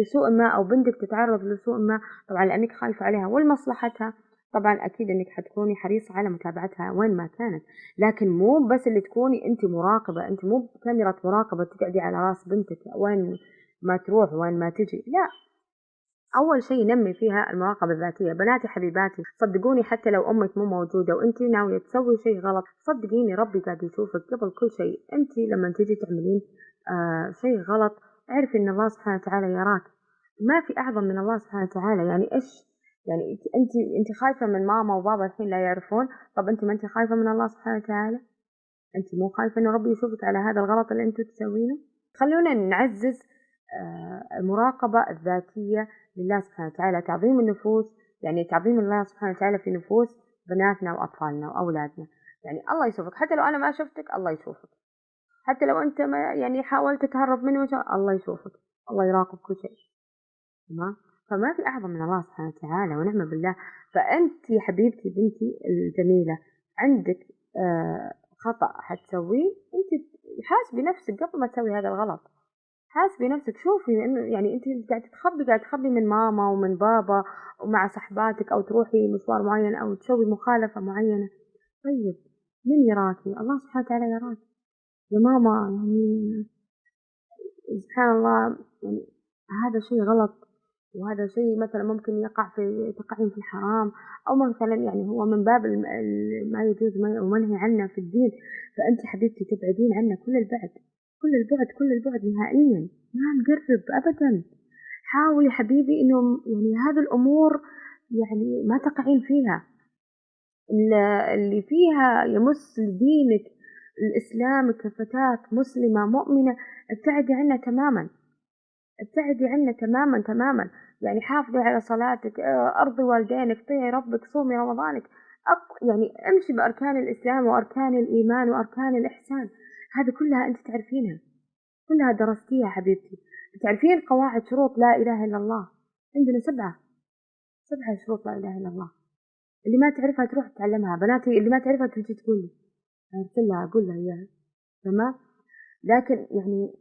لسوء ما او بنتك تتعرض لسوء ما، طبعا لانك خايفة عليها ولمصلحتها. طبعا أكيد إنك حتكوني حريصة على متابعتها وين ما كانت، لكن مو بس اللي تكوني أنت مراقبة، أنت مو بكاميرا مراقبة تقعدي على راس بنتك وين ما تروح وين ما تجي، لا. أول شيء نمي فيها المراقبة الذاتية. بناتي حبيباتي صدقوني، حتى لو أمك مو موجودة وأنت ناوية تسوي شيء غلط، صدقيني ربي قاعد يشوفك قبل كل شيء. أنت لما تيجي تعملين شيء غلط، اعرفي إن الله سبحانه وتعالى يراك. ما في أعظم من الله سبحانه وتعالى. يعني إيش يعني أنت خايفة من ماما وبابا الحين لا يعرفون؟ طب أنت ما أنت خايفة من الله سبحانه وتعالى؟ أنت مو خايفة إنه ربي يشوفك على هذا الغلط اللي أنتوا تسوينه؟ خلونا نعزز المراقبة الذاتية لله سبحانه وتعالى، تعظيم النفوس، يعني تعظيم الله سبحانه وتعالى في نفوس بناتنا وأطفالنا وأولادنا. يعني الله يشوفك، حتى لو أنا ما شفتك الله يشوفك، حتى لو أنت ما يعني حاولت تهرب من وجه الله يشوفك، الله يراقب كل شيء. تمام؟ فما في أعظم من الله سبحانه وتعالى، ونعم بالله. فأنت يا حبيبتي بنتي الجميلة، عندك خطأ حتسويه، أنت حاسبي نفسك قبل ما تسوي هذا الغلط. حاسبي نفسك، شوفي انه يعني انت قاعده تخبي من ماما ومن بابا ومع صحباتك، او تروحي مشوار معين او تسوي مخالفه معينه. طيب من يراكي؟ الله سبحانه وتعالى يراك يا ماما. يعني سبحان الله، يعني هذا شيء غلط، وهذا شيء مثلا ممكن تقعين في الحرام، او مثلا يعني هو من باب ما يجوز ومنهي عنه في الدين. فانت حبيبتي تبعدين عنه كل البعد، كل البعد، كل البعد نهائيا، ما نقرب ابدا. حاولي حبيبي انه يعني هذه الامور يعني ما تقعين فيها، اللي فيها يمس دينك الاسلام كفتاة مسلمة مؤمنة، ابتعدي عنه تماما، ابتعدي عنه تماما تماما. يعني حافظي على صلاتك، ارضي والدينك، طيعي ربك، صومي رمضانك، يعني امشي باركان الاسلام واركان الايمان واركان الاحسان. هذه كلها انت تعرفينها، كلها درستيها حبيبتي. تعرفين قواعد شروط لا إله إلا الله؟ عندنا 7 شروط لا إله إلا الله. اللي ما تعرفها تروح تتعلمها. بناتي اللي ما تعرفها تجي تقول لي، أقول لها إياها. تمام؟ لكن يعني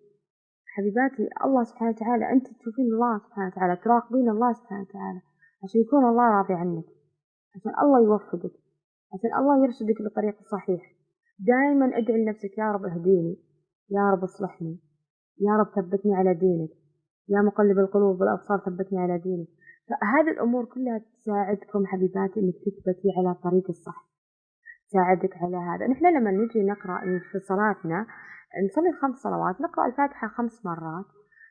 حبيباتي، الله سبحانه وتعالى، أنت تشوفين الله سبحانه وتعالى، تراقبين الله سبحانه وتعالى عشان يكون الله راضي عنك، عشان الله يوفقك، عشان الله يرشدك للطريق الصحيح. دائما ادعي لنفسك، يا رب اهديني، يا رب اصلحني، يا رب ثبتني على دينك، يا مقلب القلوب والأبصار ثبتني على دينك. فهذه الأمور كلها تساعدكم حبيباتي إنك تثبتي على الطريق الصح، تساعدك على هذا. نحن لما نجي نقرأ في صلاتنا، نصلي 5 صلوات، نقرأ الفاتحة 5 مرات،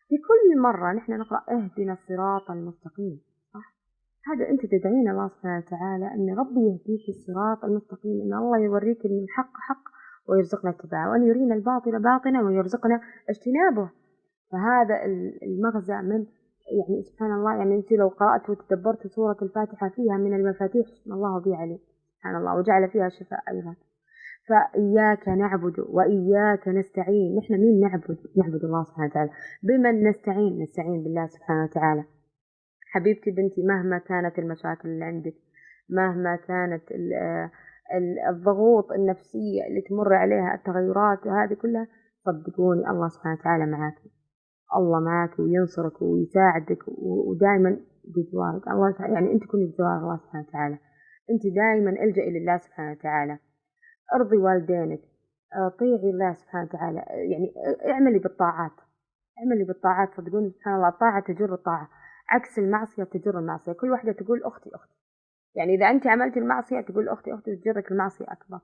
في كل مرة نحن نقرأ اهدنا الصراط المستقيم، صح؟ هذا أنت تدعين الله سبحانه وتعالى أن ربي يهديك الصراط المستقيم، أن الله يوريك أن الحق حق ويرزقنا اتباعه، وأن يرينا الباطل باطلا ويرزقنا اجتنابه. فهذا المغزى من يعني سبحان الله. يعني أنت لو قرأت وتدبرت سورة الفاتحة فيها من المفاتيح الله بي عليه سبحان الله، وجعل فيها شفاء أيضا. فإياك نعبد وإياك نستعين. نحن مين نعبد الله سبحانه وتعالى. بمن نستعين بالله سبحانه وتعالى. حبيبتي بنتي، مهما كانت المشاكل اللي عندك، مهما كانت الضغوط النفسية اللي تمر عليها، التغيرات هذه كلها، صدقوني الله سبحانه وتعالى معك، الله معك وينصرك ويساعدك ودائما بجوارك. الله يعني أنت كوني بجوار الله سبحانه وتعالى، أنت دائما الجئي لله سبحانه وتعالى، ارضي والدينك، طيعي الله سبحانه وتعالى، يعني اعملي بالطاعات. صدقوني سبحان الله الطاعة تجر الطاعة، عكس المعصية تجر المعصية. كل واحدة تقول أختي، يعني إذا أنت عملت المعصية تقول أختي تجرك المعصية أكبر،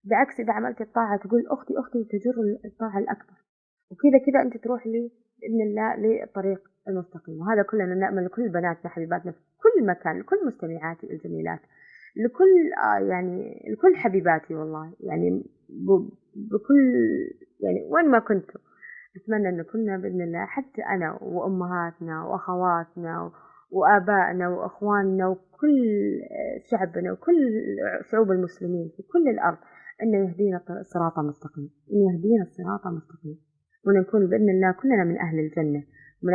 بعكس إذا عملت الطاعة تقول أختي تجر الطاعة الأكبر. وكذا أنت تروح بإذن الله للطريق المستقيم. وهذا كلنا نأمل لكل بناتنا حبيباتنا في كل مكان، لكل مستمعاتي الجميلات، لكل حبيباتي والله، يعني بكل يعني وين ما كنتوا، أتمنى أن كنا بإذن الله، حتى أنا وأمهاتنا وأخواتنا وآبائنا وأخواننا وكل شعبنا وكل شعوب المسلمين في كل الأرض، أن يهدينا الصراط المستقيم، ونكون بإذن الله كلنا من أهل الجنة، من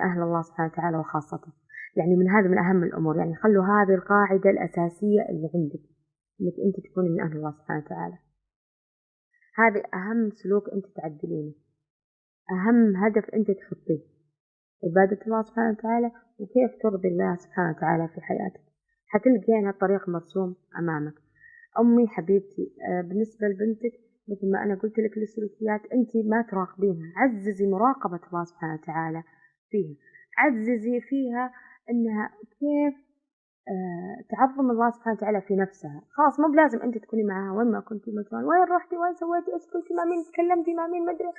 أهل الله سبحانه وتعالى وخاصته. يعني من أهم الأمور. يعني خلوا هذه القاعدة الأساسية اللي عندك، إنك أنت تكوني من أهل الله سبحانه وتعالى. هذه أهم سلوك أنت تعدلينه، أهم هدف أنت تحطيه، عبادة الله سبحانه وتعالى، وكيف ترضي الله سبحانه وتعالى في حياتك. حتلقين الطريق مرسوم أمامك. أمي حبيبتي، بالنسبة لبنتك مثل ما أنا قلت لك السلوكيات أنت ما تراقبينها، عززي مراقبة الله سبحانه وتعالى فيها، عززي فيها أنها كيف تعظم الله سبحانه وتعالى في نفسها. خلاص مو بلازم أنت تكوني معها وين ما كنتي، مثلا وين رحتي، وين سويتي، إيش كنتي، مع مين تكلمتي، مع مين، مدري.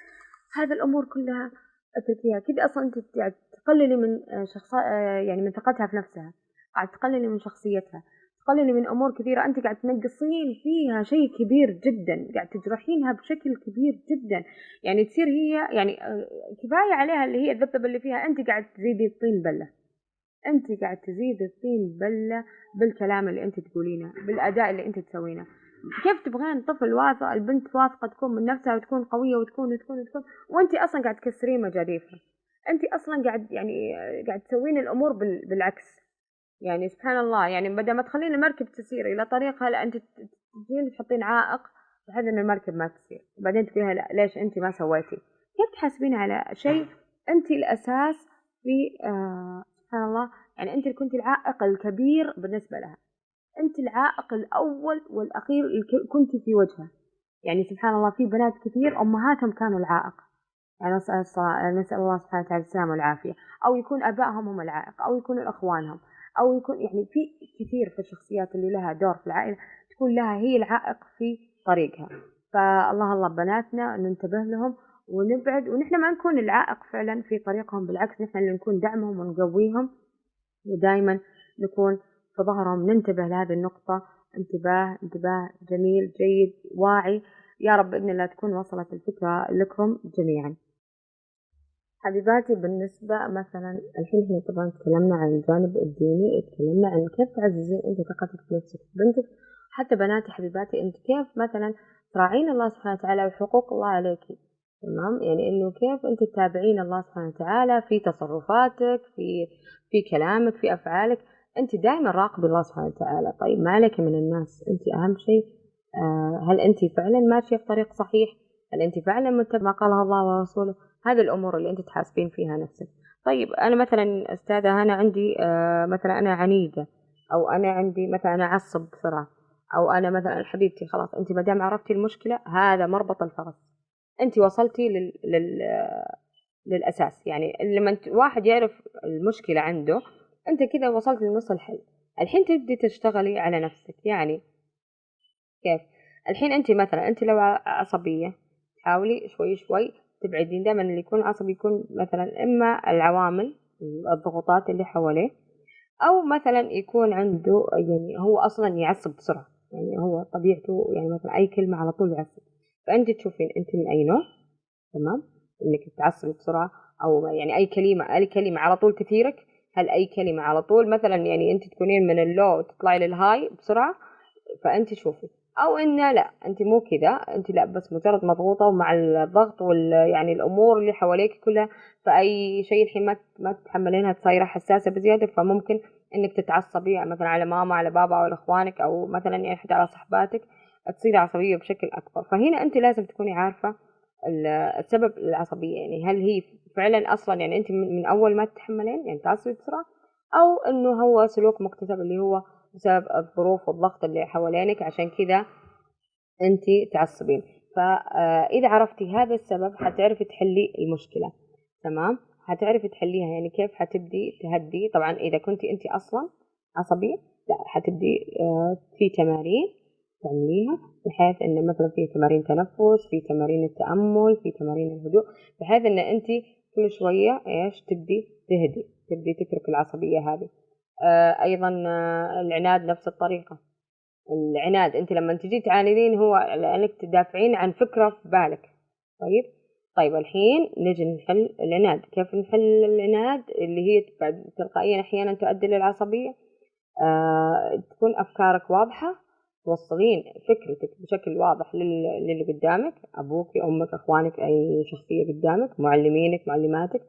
هذه الأمور كلها اتركيها كده. أصلا أنت قاعد تقللي من يعني من ثقتها في نفسها، قاعد تقللي من شخصيتها، تقللي من أمور كثيرة. أنت قاعد تنقصين فيها شيء كبير جدا، قاعد تجرحينها بشكل كبير جدا. يعني تصير هي يعني كفاية عليها اللي هي الذبذبة اللي فيها، أنت قاعد تزيدي الطين بلة، أنت قاعد تزيد الطين بلة بالكلام اللي أنت تقولينه، بالأداء اللي أنت تسوينه. كيف تبغين طفل واثق، البنت واثقة تكون من نفسها وتكون قوية وتكون وأنت أصلا قاعد تكسرين مجاديفها، أنت أصلا قاعد يعني قاعد تسوين الأمور بالعكس. يعني سبحان الله، يعني بدل ما تخلين المركب تسير إلى طريقها، لا أنت تجين تحطين عائق بحيث إن المركب ما تسير، وبعدين تقولها لا ليش أنت ما سويتي. كيف تحاسبين على شيء أنت الأساس في سبحان الله، يعني أنت اللي كنت العائق الكبير بالنسبة لها، أنت العائق الأول والأخير اللي كنت في وجهها. يعني سبحان الله في بنات كثير أمهاتهم كانوا العائق، يعني نسأل الله سبحانه وتعالى السلامة والعافية، أو يكون أبائهم هم العائق، أو يكون أخوانهم، أو يكون يعني في كثير في الشخصيات اللي لها دور في العائلة تكون لها هي العائق في طريقها. فالله الله بناتنا ننتبه لهم ونبعد، ونحن ما نكون العائق فعلا في طريقهم، بالعكس نحن اللي نكون دعمهم ونقويهم، ودائما نكون في ظهرهم. ننتبه لهذه النقطة، انتباه جميل جيد واعي. يا رب بإذن الله تكون وصلت الفكرة لكم جميعا. حبيباتي، بالنسبة مثلا الحين احنا طبعا تكلمنا عن الجانب الديني، تكلمنا عن كيف تعززين انت ثقتك في نفسك في بنتك. حتى بناتي حبيباتي، انت كيف مثلا تراعين الله سبحانه وتعالى وحقوق الله عليكي، تمام؟ يعني انه كيف انت تتابعين الله سبحانه وتعالى في تصرفاتك، في كلامك، في افعالك. انت دائما راقبي الله سبحانه وتعالى. طيب ما عليك من الناس، انت اهم شيء هل انت فعلا ماشيه في طريق صحيح؟ هل انت فعلا متبعه ما قاله الله ورسوله؟ هذه الامور اللي انت تحاسبين فيها نفسك. طيب انا مثلا استاذه، انا عندي مثلا انا عنيده، او انا عندي مثلا انا اعصب بسرعه، او انا مثلا حبيبتي خلاص انت ما دام عرفتي المشكله هذا مربط الفرس، انت وصلتي للاساس. يعني لما واحد يعرف المشكله عنده، انت كذا وصلت لنص الحل. الحين تبدي تشتغلي على نفسك. يعني كيف؟ الحين انت مثلا انت لو عصبيه، حاولي شوي شوي تبعدين. دائما اللي يكون عصبي يكون مثلا اما العوامل الضغوطات اللي حواليه، او مثلا يكون عنده يعني هو اصلا يعصب بسرعه، يعني هو طبيعته يعني مثلا اي كلمه على طول يعصب. فانت تشوفين انت من اي نوع، تمام، انك تعصبي بسرعه، او يعني اي كلمه على طول تثيرك. هل اي كلمه على طول مثلا يعني انت تكونين من اللو تطلعي للهاي بسرعه؟ فانت شوفي. او ان لا انت مو كذا، انت لا بس مجرد مضغوطه، ومع الضغط يعني الامور اللي حواليك كلها، فاي شيء الحين ما تتحملينها، صايره حساسه بزياده، فممكن انك تتعصبي يعني مثلا على ماما، على بابا، او على اخوانك، او مثلا يعني حتى على صحباتك، تصيري عصبيه بشكل اكبر. فهنا انت لازم تكوني عارفه السبب العصبيه، يعني هل هي فعلا اصلا يعني انت من اول ما تتحملين يعني تعصبي بسرعه، او انه هو سلوك مكتسب اللي هو بسبب الظروف والضغط اللي حوالينك عشان كذا انت تعصبين. فاذا عرفتي هذا السبب حتعرفي تحلي المشكله، تمام، حتعرفي تحليها. يعني كيف حتبدي تهدي؟ طبعا اذا كنتي انت اصلا عصبيه، لا حتبدي في تمارين تعمليها، بحيث ان مثلا في تمارين تنفس، في تمارين التامل، في تمارين الهدوء، بحيث ان انت كل شويه ايش تبدي تهدي، تبدي تترك العصبيه هذه. ايضا العناد نفس الطريقه. العناد انت لما تجي تعاندين هو لانك تدافعين عن فكره في بالك. طيب الحين نجي نحل العناد. كيف نحل العناد اللي هي تلقائيا احيانا تؤدي للعصبيه؟ تكون افكارك واضحه، توصلين فكرتك بشكل واضح للي قدامك، ابوك، امك، اخوانك، اي شخصيه قدامك، معلمينك، معلماتك،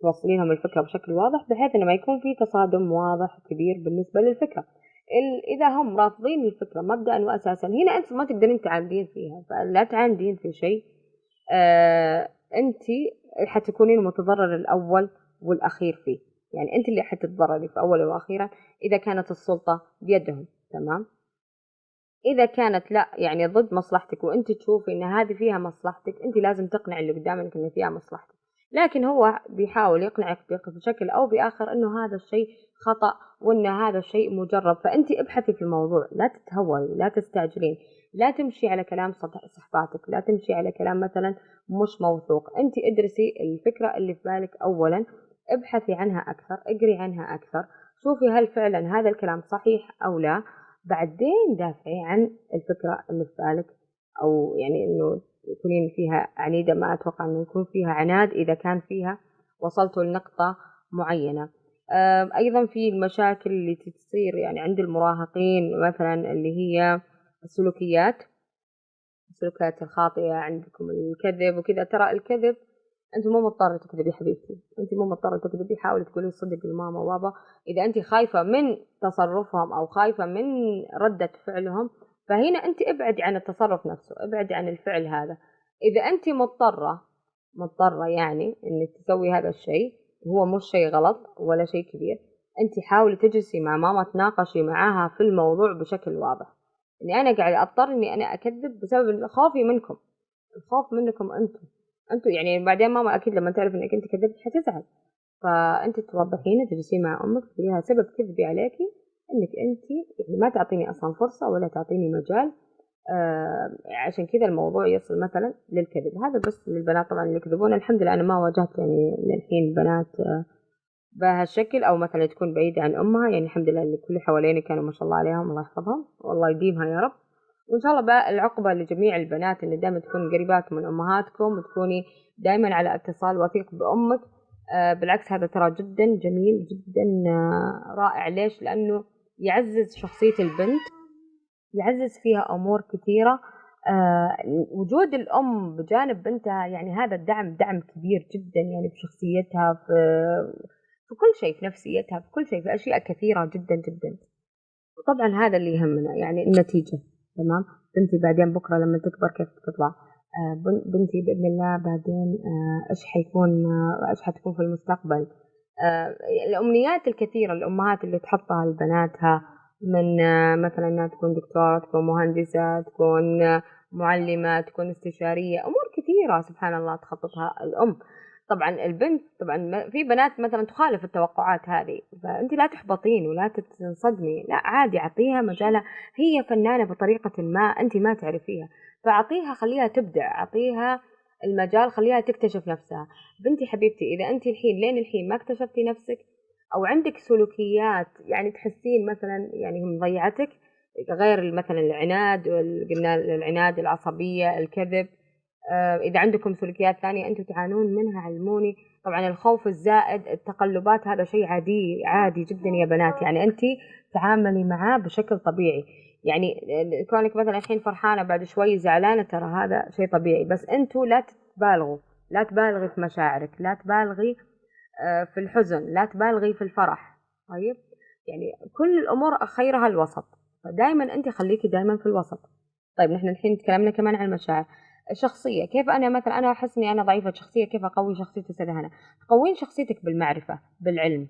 توصلينهم الفكرة بشكل واضح، بحيث انه ما يكون في تصادم واضح كبير بالنسبة للفكرة. إذا هم رافضين الفكرة مبدأ وأساسا، هنا أنت ما تقدرين تعاندين فيها، فلا تعاندين في شيء. أنت حتكونين المتضرر الأول والأخير فيه. يعني أنت اللي حتتضرري في أولا وأخيرا إذا كانت السلطة بيدهم. تمام. إذا كانت لا يعني ضد مصلحتك وأنت تشوفي إن هذه فيها مصلحتك، أنت لازم تقنع اللي قدامك إن فيها مصلحتك. لكن هو بيحاول يقنعك بشكل أو بآخر إنه هذا الشيء خطأ وإن هذا الشيء مجرب. فأنت ابحثي في الموضوع، لا تتهوري، لا تستعجلين، لا تمشي على كلام صحباتك، لا تمشي على كلام مثلا مش موثوق. أنت ادرسي الفكرة اللي في بالك أولا، ابحثي عنها أكثر، اقري عنها أكثر، شوفي هل فعلا هذا الكلام صحيح أو لا، بعدين دافعي عن الفكرة اللي في بالك. أو يعني إنه تكونين فيها عنيدة، ما أتوقع إنه يكون فيها عناد إذا كان فيها وصلتوا لنقطة معينة. أيضا في المشاكل اللي تصير يعني عند المراهقين مثلا اللي هي السلوكيات الخاطئة عندكم، الكذب وكذا. ترى الكذب انت مو مضطرة تكذبي حبيبتي، انت مو مضطرة تكذبي، حاولي تقولي الصدق لماما وبابا. اذا انت خايفة من تصرفهم او خايفة من ردة فعلهم، فهنا انت ابعد عن التصرف نفسه، ابعد عن الفعل هذا. اذا انت مضطرة يعني انك تسوي هذا الشيء، هو مش شيء غلط ولا شيء كبير، انت حاولي تجلسي مع ماما تناقشي معاها في الموضوع بشكل واضح. اني انا قاعدة اضطر اني انا اكذب بسبب خوفي منكم، الخوف منكم انتوا يعني بعدين ماما اكيد لما تعرف انك انت كذبت حتزعل. فانت توضحين، تجلسين مع امك تقولي لها سبب كذبي عليكي انك انت يعني ما تعطيني اصلا فرصه ولا تعطيني مجال، عشان كذا الموضوع يصل مثلا للكذب. هذا بس للبنات طبعا اللي يكذبون. الحمد لله انا ما واجهت يعني للحين بنات بهالشكل او مثلا تكون بعيده عن امها، يعني الحمد لله اللي كل حواليني كانوا ما شاء الله عليهم، الله يحفظهم والله يديمها يا رب. وإن شاء الله بقى العقبة لجميع البنات إن دائما تكونوا قريبات من أمهاتكم وتكوني دائما على اتصال وثيق بأمك. بالعكس هذا ترى جدا جميل جدا، رائع. ليش؟ لأنه يعزز شخصية البنت، يعزز فيها أمور كثيرة. وجود الأم بجانب بنتها يعني هذا الدعم دعم كبير جدا، يعني في شخصيتها، في كل شيء، في نفسيتها، في كل شيء، في أشياء كثيرة جدا جدا. وطبعا هذا اللي يهمنا يعني النتيجة. تمام. بنتي بعدين بكرة لما تكبر كيف تطلع، بنتي بإذن الله بعدين إيش حيكون، إيش حتكون في المستقبل. الأمنيات الكثيرة الأمهات اللي تحطها لبناتها من مثلا إنها تكون دكتورة، تكون مهندسة، تكون معلمة، تكون استشارية، أمور كثيرة سبحان الله تخططها الأم. طبعا البنت طبعا في بنات مثلا تخالف التوقعات هذه، فأنت لا تحبطين ولا تنصدمي، لا عادي، أعطيها مجالها، هي فنانة بطريقة ما أنت ما تعرفيها، فأعطيها، خليها تبدع، أعطيها المجال، خليها تكتشف نفسها. بنتي حبيبتي إذا أنت الحين لين الحين ما اكتشفتي نفسك أو عندك سلوكيات يعني تحسين مثلا يعني مضيعتك، غير مثلا العناد، قلنا العناد، العصبية، الكذب، إذا عندكم سلوكيات ثانية أنتم تعانون منها علموني. طبعا الخوف الزائد، التقلبات، هذا شيء عادي عادي جدا يا بنات، يعني أنت تعاملي معاه بشكل طبيعي. يعني كونك مثلا الحين فرحانة بعد شوي زعلانة، ترى هذا شيء طبيعي، بس أنتوا لا تبالغوا، لا تبالغي في مشاعرك، لا تبالغي في الحزن، لا تبالغي في الفرح. طيب يعني كل الأمور خيرها الوسط، فدائما أنت خليكي دائما في الوسط. طيب نحن الحين تكلمنا كمان عن المشاعر الشخصية. كيف أنا مثلا أنا أحس إني أنا ضعيفة شخصية، كيف أقوي شخصيتي؟ سهلة، تقوين شخصيتك بالمعرفة، بالعلم.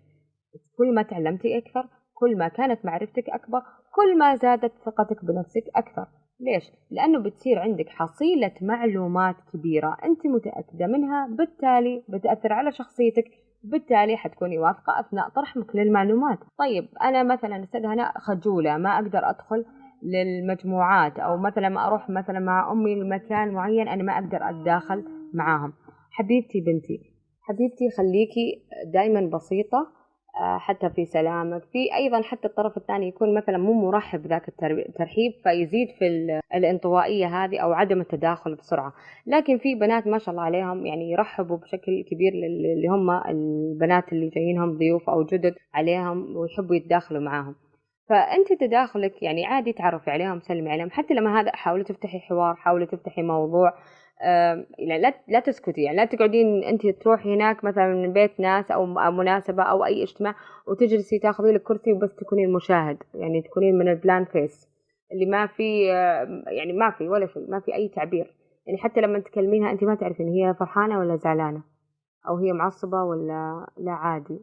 كل ما تعلمتي أكثر، كل ما كانت معرفتك أكبر، كل ما زادت ثقتك بنفسك أكثر. ليش؟ لأنه بتصير عندك حصيلة معلومات كبيرة أنت متأكدة منها، بالتالي بتأثر على شخصيتك، بالتالي حتكوني واثقة أثناء طرحك للمعلومات. طيب أنا مثلا أستاذ هنا خجولة، ما أقدر أدخل للمجموعات، أو مثلا ما أروح مثلا مع أمي لمكان معين أنا ما أقدر أتداخل معاهم. حبيبتي بنتي، حبيبتي خليكي دايما بسيطة، حتى في سلامك، في أيضا حتى الطرف الثاني يكون مثلا مو مرحب ذاك الترحيب، فيزيد في الانطوائية هذه أو عدم التداخل بسرعة. لكن في بنات ما شاء الله عليهم يعني يرحبوا بشكل كبير اللي هم البنات اللي جايينهم ضيوف أو جدد عليهم ويحبوا يتداخلوا معاهم. فأنت تداخلك يعني عادي، تعرفي عليهم، سلمي عليهم، حتى لما هذا حاولي تفتحي حوار، حاولي تفتحي موضوع. يعني لا تسكتي، يعني لا تقعدين انت تروحي هناك مثلا من بيت ناس او مناسبه او اي اجتماع وتجلسي تاخذي لك كرسي وبس تكونين مشاهد، يعني تكونين من البلان فيس اللي ما في يعني ما في ولا شيء، ما في اي تعبير. يعني حتى لما تكلمينها انت ما تعرفين هي فرحانه ولا زعلانه، او هي معصبه ولا لا عادي،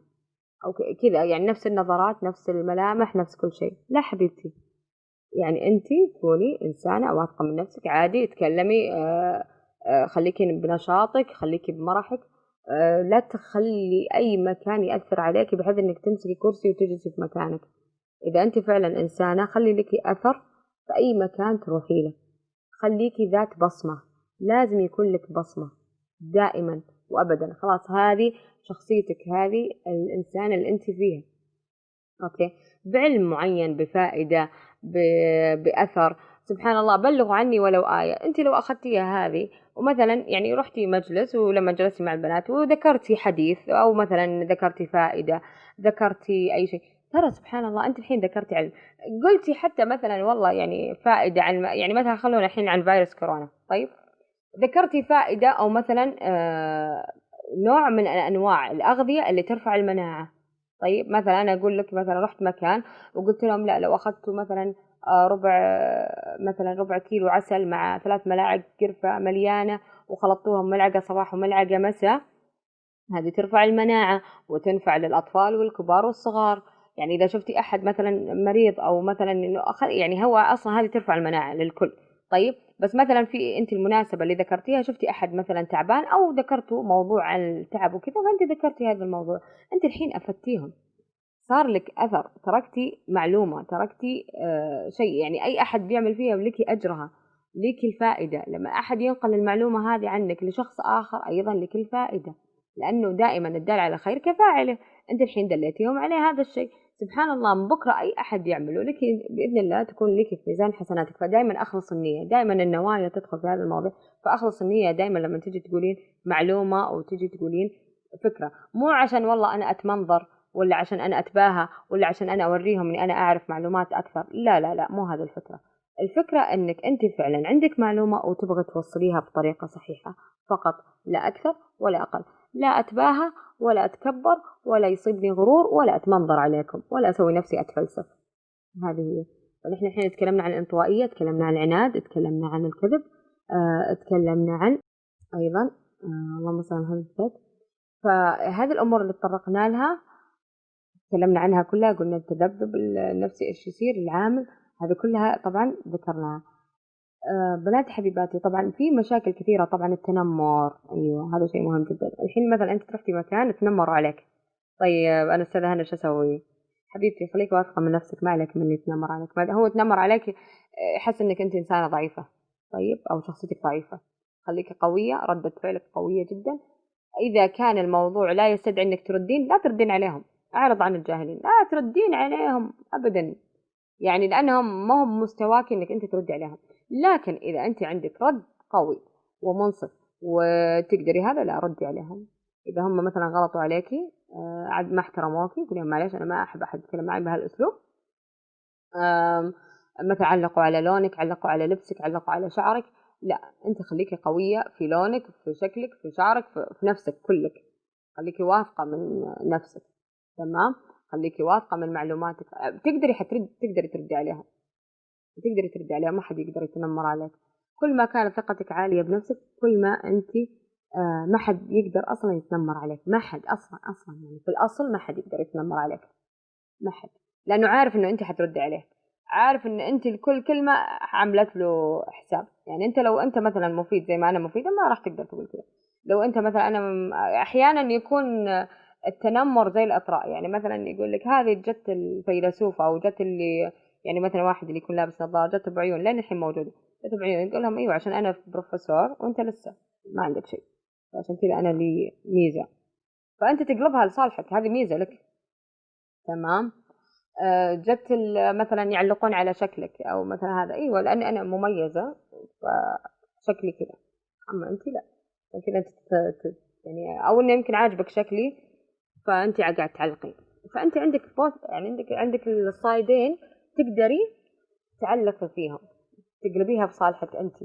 أو كذا، يعني نفس النظرات، نفس الملامح، نفس كل شيء. لا حبيبتي، يعني أنت كوني إنسانة واثقة من نفسك، عادي اتكلمي، خليكي بنشاطك، خليكي بمرحك، لا تخلي أي مكان يأثر عليك بحيث إنك تمسكي كرسي وتجلسي في مكانك. إذا أنت فعلا إنسانة خلي لك أثر في أي مكان تروحي له، خليكي ذات بصمة، لازم يكون لك بصمة دائما وأبدا. خلاص هذه شخصيتك، هذه الإنسان اللي أنت فيها. أوكي، بعلم معين، بفائدة، بأثر. سبحان الله، بلغوا عني ولو آية. أنت لو أخذتيها هذه ومثلا يعني رحتي مجلس، ولما جلستي مع البنات وذكرتي حديث، أو مثلا ذكرتي فائدة، ذكرتي أي شيء، ترى سبحان الله أنت الحين ذكرتي علم، قلتي حتى مثلا والله يعني فائدة عن، يعني مثلا خلونا الحين عن فيروس كورونا، طيب ذكرتي فائدة، أو مثلا نوع من أنواع الأغذية اللي ترفع المناعة. طيب مثلا أنا أقول لك مثلا رحت مكان وقلت لهم لا، لو أخذتوا مثلا مثلا ربع كيلو عسل مع 3 ملاعق قرفة مليانة وخلطوهم ملعقة صباح وملعقة مساء، هذه ترفع المناعة وتنفع للأطفال والكبار والصغار. يعني إذا شفتي أحد مثلا مريض أو مثلا إنه يعني هو أصلا هذه ترفع المناعة للكل. طيب بس مثلا في أنت المناسبة اللي ذكرتيها، شفتي أحد مثلا تعبان أو ذكرتوا موضوع عن التعب وكذا، فأنت ذكرتي هذا الموضوع، أنت الحين أفدتيهم، صار لك أثر، تركتي معلومة، تركتي شيء. يعني أي أحد بيعمل فيها لك أجرها، لك الفائدة. لما أحد ينقل المعلومة هذه عنك لشخص آخر أيضا لك الفائدة، لأنه دائما الدال على خير كفاعله. أنت الحين دليتيهم عليه هذا الشيء، سبحان الله من بكرة أي أحد يعمله لك بإذن الله تكون لك في ميزان حسناتك. فدائما أخلص النية، دائما النوايا تدخل في هذا الموضوع. فأخلص النية دائما لما تجي تقولين معلومة أو تجي تقولين فكرة، مو عشان والله أنا أتمنظر، ولا عشان أنا أتباهى، ولا عشان أنا أوريهم إني أنا أعرف معلومات أكثر. لا لا لا، مو هذا الفكرة. الفكرة إنك أنت فعلا عندك معلومة وتبغى توصليها بطريقة صحيحة فقط، لا أكثر ولا أقل. لا أتباهى ولا أتكبر ولا يصيبني غرور ولا أتمنظر عليكم ولا أسوي نفسي أتفلسف. هذه هي. فنحن الحين تكلمنا عن الانطوائية، تكلمنا عن العناد، تكلمنا عن الكذب، تكلمنا عن أيضا اللهم صل على محمد. فهذه الأمور اللي تطرقنا لها تكلمنا عنها كلها، قلنا التذبذب النفسي ايش يصير، العامل، هذه كلها طبعا ذكرناها. بنات حبيباتي، طبعا في مشاكل كثيرة، طبعا التنمر، ايوه هذا شيء مهم جدا. الحين مثلا انت رحتي مكان تنمروا عليك، طيب انا استاذة هنا شو اسوي؟ حبيبتي خليك واثقة من نفسك، ما عليك من اللي يتنمر عليك. ما هو يتنمر عليك يحس انك انت انسانة ضعيفة، طيب او شخصيتك ضعيفة، خليك قوية، ردة فعلك قوية جدا. إذا كان الموضوع لا يستدعي إنك تردين، لا تردين عليهم، أعرض عن الجاهلين، لا تردين عليهم أبدا، يعني لأنهم ما هم مستواك إنك أنت تردي عليهم. لكن إذا أنت عندك رد قوي ومنصف وتقدري هذا، لا ردي عليهم. إذا هم مثلا غلطوا عليكي، عاد ما احترموكي، قولي لهم معلش أنا ما أحب أحد يتكلم معي بهالأسلوب. مثلا علقوا على لونك، علقوا على لبسك، علقوا على شعرك، لا انت خليكي قوية في لونك، في شكلك، في شعرك، في نفسك كلك، خليكي واثقة من نفسك، تمام، خليكي واثقة من معلوماتك، تقدري تقدري تردي عليها، تقدري تردي عليها، ما حد يقدر يتنمر عليك. كل ما كانت ثقتك عالية بنفسك كل ما انت ما حد يقدر اصلا يتنمر عليك، ما حد اصلا يعني في الاصل ما حد يقدر يتنمر عليك، ما حد، لانه عارف انه انت حتردي عليه، عارف ان انت لكل كلمه عملت له حساب. يعني انت لو انت مثلا مفيد زي ما انا مفيده، ما راح تقدر تقول كذا. لو انت مثلا احيانا يكون التنمر زي الاطراء، يعني مثلا يقول لك هذه جت الفيلسوفه، او جت اللي يعني مثلا واحد اللي يكون لابس نظاره جت بعيون، لين الحين موجوده، جت بعيون، يقول لهم ايوه عشان انا بروفيسور وانت لسه ما عندك شيء، عشان كذا انا لي ميزه، فانت تقلبها لصالحك، هذه ميزه لك، تمام. جت مثلا يعلقون على شكلك او مثلا هذا، ايوه لاني انا مميزه فشكلي كذا، اما انت لا، كذا انت يعني او انه يمكن عاجبك شكلي فانت قاعد تعلقي. فانت عندك بوث، يعني عندك الصايدين، تقدري تعلقي فيهم، تقلبيها في صالحك انت،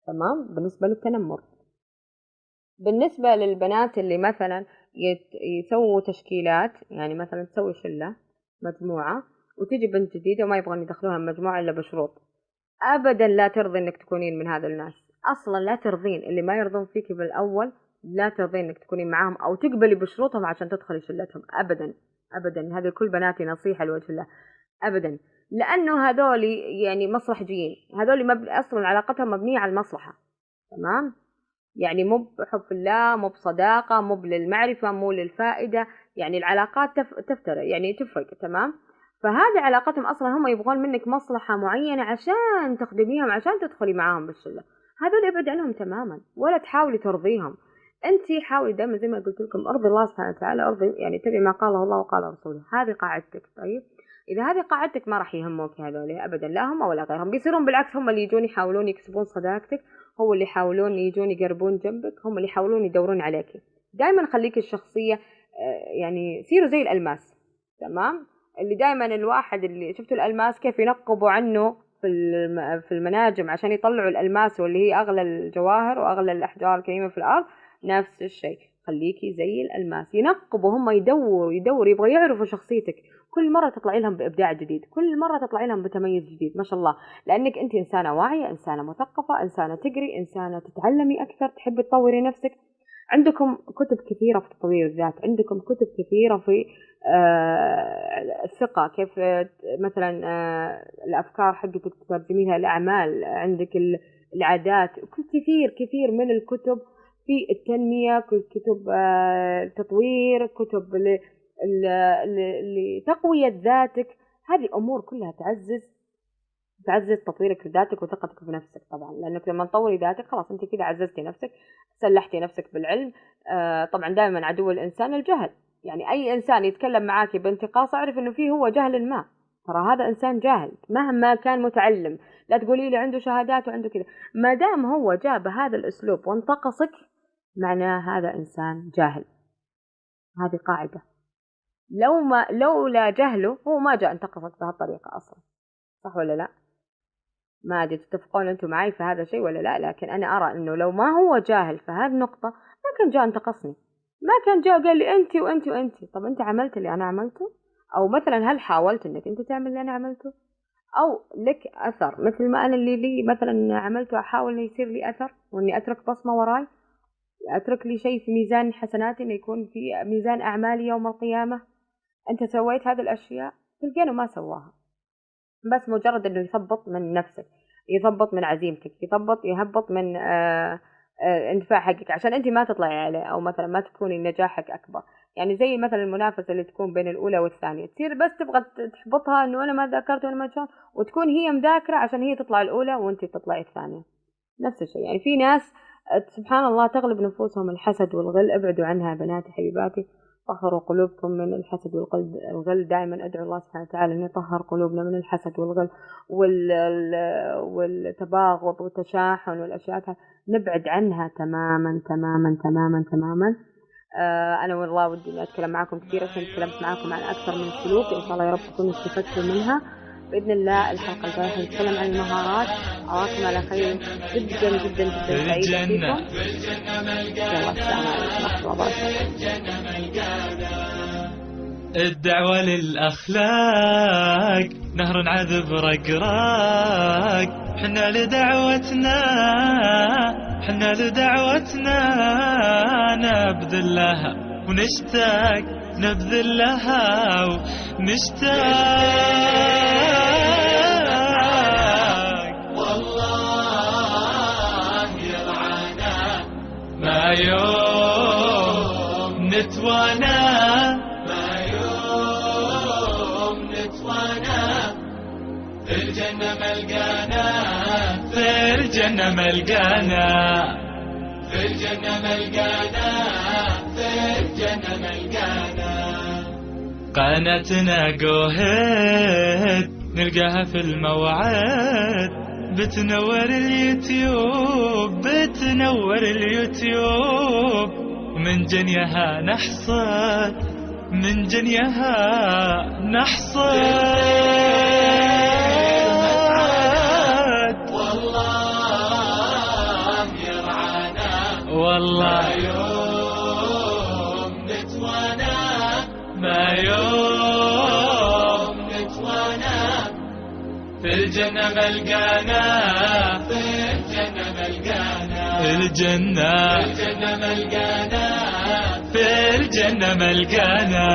تمام. بالنسبه للتنمر، بالنسبه للبنات اللي مثلا يسووا تشكيلات، يعني مثلا تسوي شله مجموعة وتجي بنت جديدة وما يبغون يدخلوها المجموعة إلا بشروط، أبدا لا ترضي إنك تكونين من هذا الناس، أصلا لا ترضين، اللي ما يرضون فيك بالأول لا ترضين إنك تكونين معاهم أو تقبلي بشروطهم عشان تدخلي شلتهم أبدا. أبدا. هذا كل بناتي نصيحة لوجه الله، أبدا. لأنه هذول يعني مصلحجيين، هذول أصلا علاقتهم مبنية على المصلحة، تمام؟ يعني مو بحب الله، مو بصداقة، مو للمعرفة، مو للفائدة، يعني العلاقات تفترق، يعني تفرق، تمام؟ فهذه علاقتهم أصلا هم يبغون منك مصلحة معينة عشان تخدميهم، عشان تدخلي معاهم بالشلة. هذول ابعد عنهم تماما، ولا تحاولي ترضيهم. انت حاولي دائما زي ما قلت لكم ارضي الله سبحانه وتعالى، ارضي يعني تبعي ما قاله الله وقال رسوله، هذه قاعدتك. طيب اذا هذه قاعدتك ما راح يهموك هذول ابدا، لا هم ولا غيرهم، بيصيرون بالعكس هم اللي يجون يحاولون يكسبون صداقتك، هو اللي يحاولون يجون يقربون جنبك، هم اللي يحاولون يدورون عليك. دائما خليك الشخصية يعني سيروا زي الألماس، تمام؟ اللي دائما الواحد اللي شفتوا الألماس كيف ينقبوا عنه في المناجم عشان يطلعوا الألماس واللي هي أغلى الجواهر وأغلى الأحجار الكريمة في الأرض، نفس الشيء خليكي زي الألماس، ينقبوا هم، يدوروا يبغوا يعرفوا شخصيتك، كل مرة تطلعي لهم بإبداع جديد، كل مرة تطلعي لهم بتميز جديد، ما شاء الله، لأنك أنت إنسانة واعية، إنسانة مثقفة، إنسانة تقري، إنسانة تتعلمي أكثر، تحبي تطوري نفسك. عندكم كتب كثيرة في تطوير الذات، عندكم كتب كثيرة في الثقة، كيف مثلا الأفكار حقتك تترجميها الأعمال، عندك العادات، كثير من الكتب في التنمية، كتب تطوير، كتب لتقوية ذاتك. هذه أمور كلها تعزز تطويرك لذاتك وثقتك بنفسك طبعا، لأنك لما تطوري ذاتك خلاص أنت كده عززتي نفسك، سلحتي نفسك بالعلم. طبعا دائما عدو الإنسان الجهل، يعني أي إنسان يتكلم معاك بانتقاص اعرف إنه فيه هو جهل ما، ترى هذا إنسان جاهل مهما كان متعلم، لا تقولي لي عنده شهادات وعنده كذا، ما دام هو جاب هذا الأسلوب وانتقصك معناه هذا إنسان جاهل. هذه قاعدة، لولا جهله هو ما جاء انتقصك بهالطريقة أصلا، صح ولا لا؟ ما أدري تتفقون أنتم معي في هذا الشيء ولا لا، لكن أنا أرى أنه لو ما هو جاهل في هذه النقطة ما كان جاء انتقصني، ما كان جاء قال لي أنت وأنت وأنت. طب أنت عملت اللي أنا عملته؟ أو مثلا هل حاولت أنك أنت تعمل اللي أنا عملته؟ أو لك أثر مثل ما أنا اللي لي مثلا عملته، أحاول أن يصير لي أثر وأني أترك بصمة وراي، أترك لي شيء في ميزان حسناتي، أن يكون في ميزان أعمالي يوم القيامة. أنت سويت هذه الأشياء، تلقينه ما سواها، بس مجرد أنه يثبط من نفسك، يثبط من عزيمتك، يهبط من اندفاع حقك عشان أنت ما تطلعي عليه، أو مثلا ما تكوني نجاحك أكبر. يعني زي مثلا المنافسة اللي تكون بين الأولى والثانية، تصير بس تبغى تحبطها أنه أنا ما ذاكرت وأنا ما شاء، وتكون هي مذاكرة عشان هي تطلع الأولى وأنت تطلعي الثانية. نفس الشيء، يعني في ناس سبحان الله تغلب نفوسهم الحسد والغل، ابعدوا عنها بناتي حبيباتي، طهروا قلوبكم من الحسد والغل. دائما أدعو الله سبحانه وتعالى أن يطهر قلوبنا من الحسد والغل والتباغض والتشاحن والأشياء، نبعد عنها تماما تماما تماما تماما. أنا والله ودي أني أتكلم معكم كثير عشان تكلمت معكم عن أكثر من سلوك، إن شاء الله يا رب تكونوا استفدتوا منها بإذن الله. الحلقة الجاية نتكلم عن المهارات. أراكم على خير، جدا جدا جدا سعيدة فيكم. يلا السلام عليكم ورحمة الله وبركاته. الدعوة للأخلاق نهر عذب رقراق، حنا لدعوتنا نبذل لها ونشتاق، نبذل لها ونشتاق. والله يرعانا ما يوم نتوانا، في الجنة ملقانا، في الجنة ملقانا، في الجنة ملقانا، في الجنة ملقانا. قناتنا جوهد نلقاها في الموعد، بتنور اليوتيوب، بتنور اليوتيوب، من جنيها نحصد، من جنيها نحصد. والله يوم نتوانا، ما يوم نتوانا، في الجنة ملقانا، في الجنة ملقانا، الجنة، في الجنة ملقانا، في الجنة ملقانا.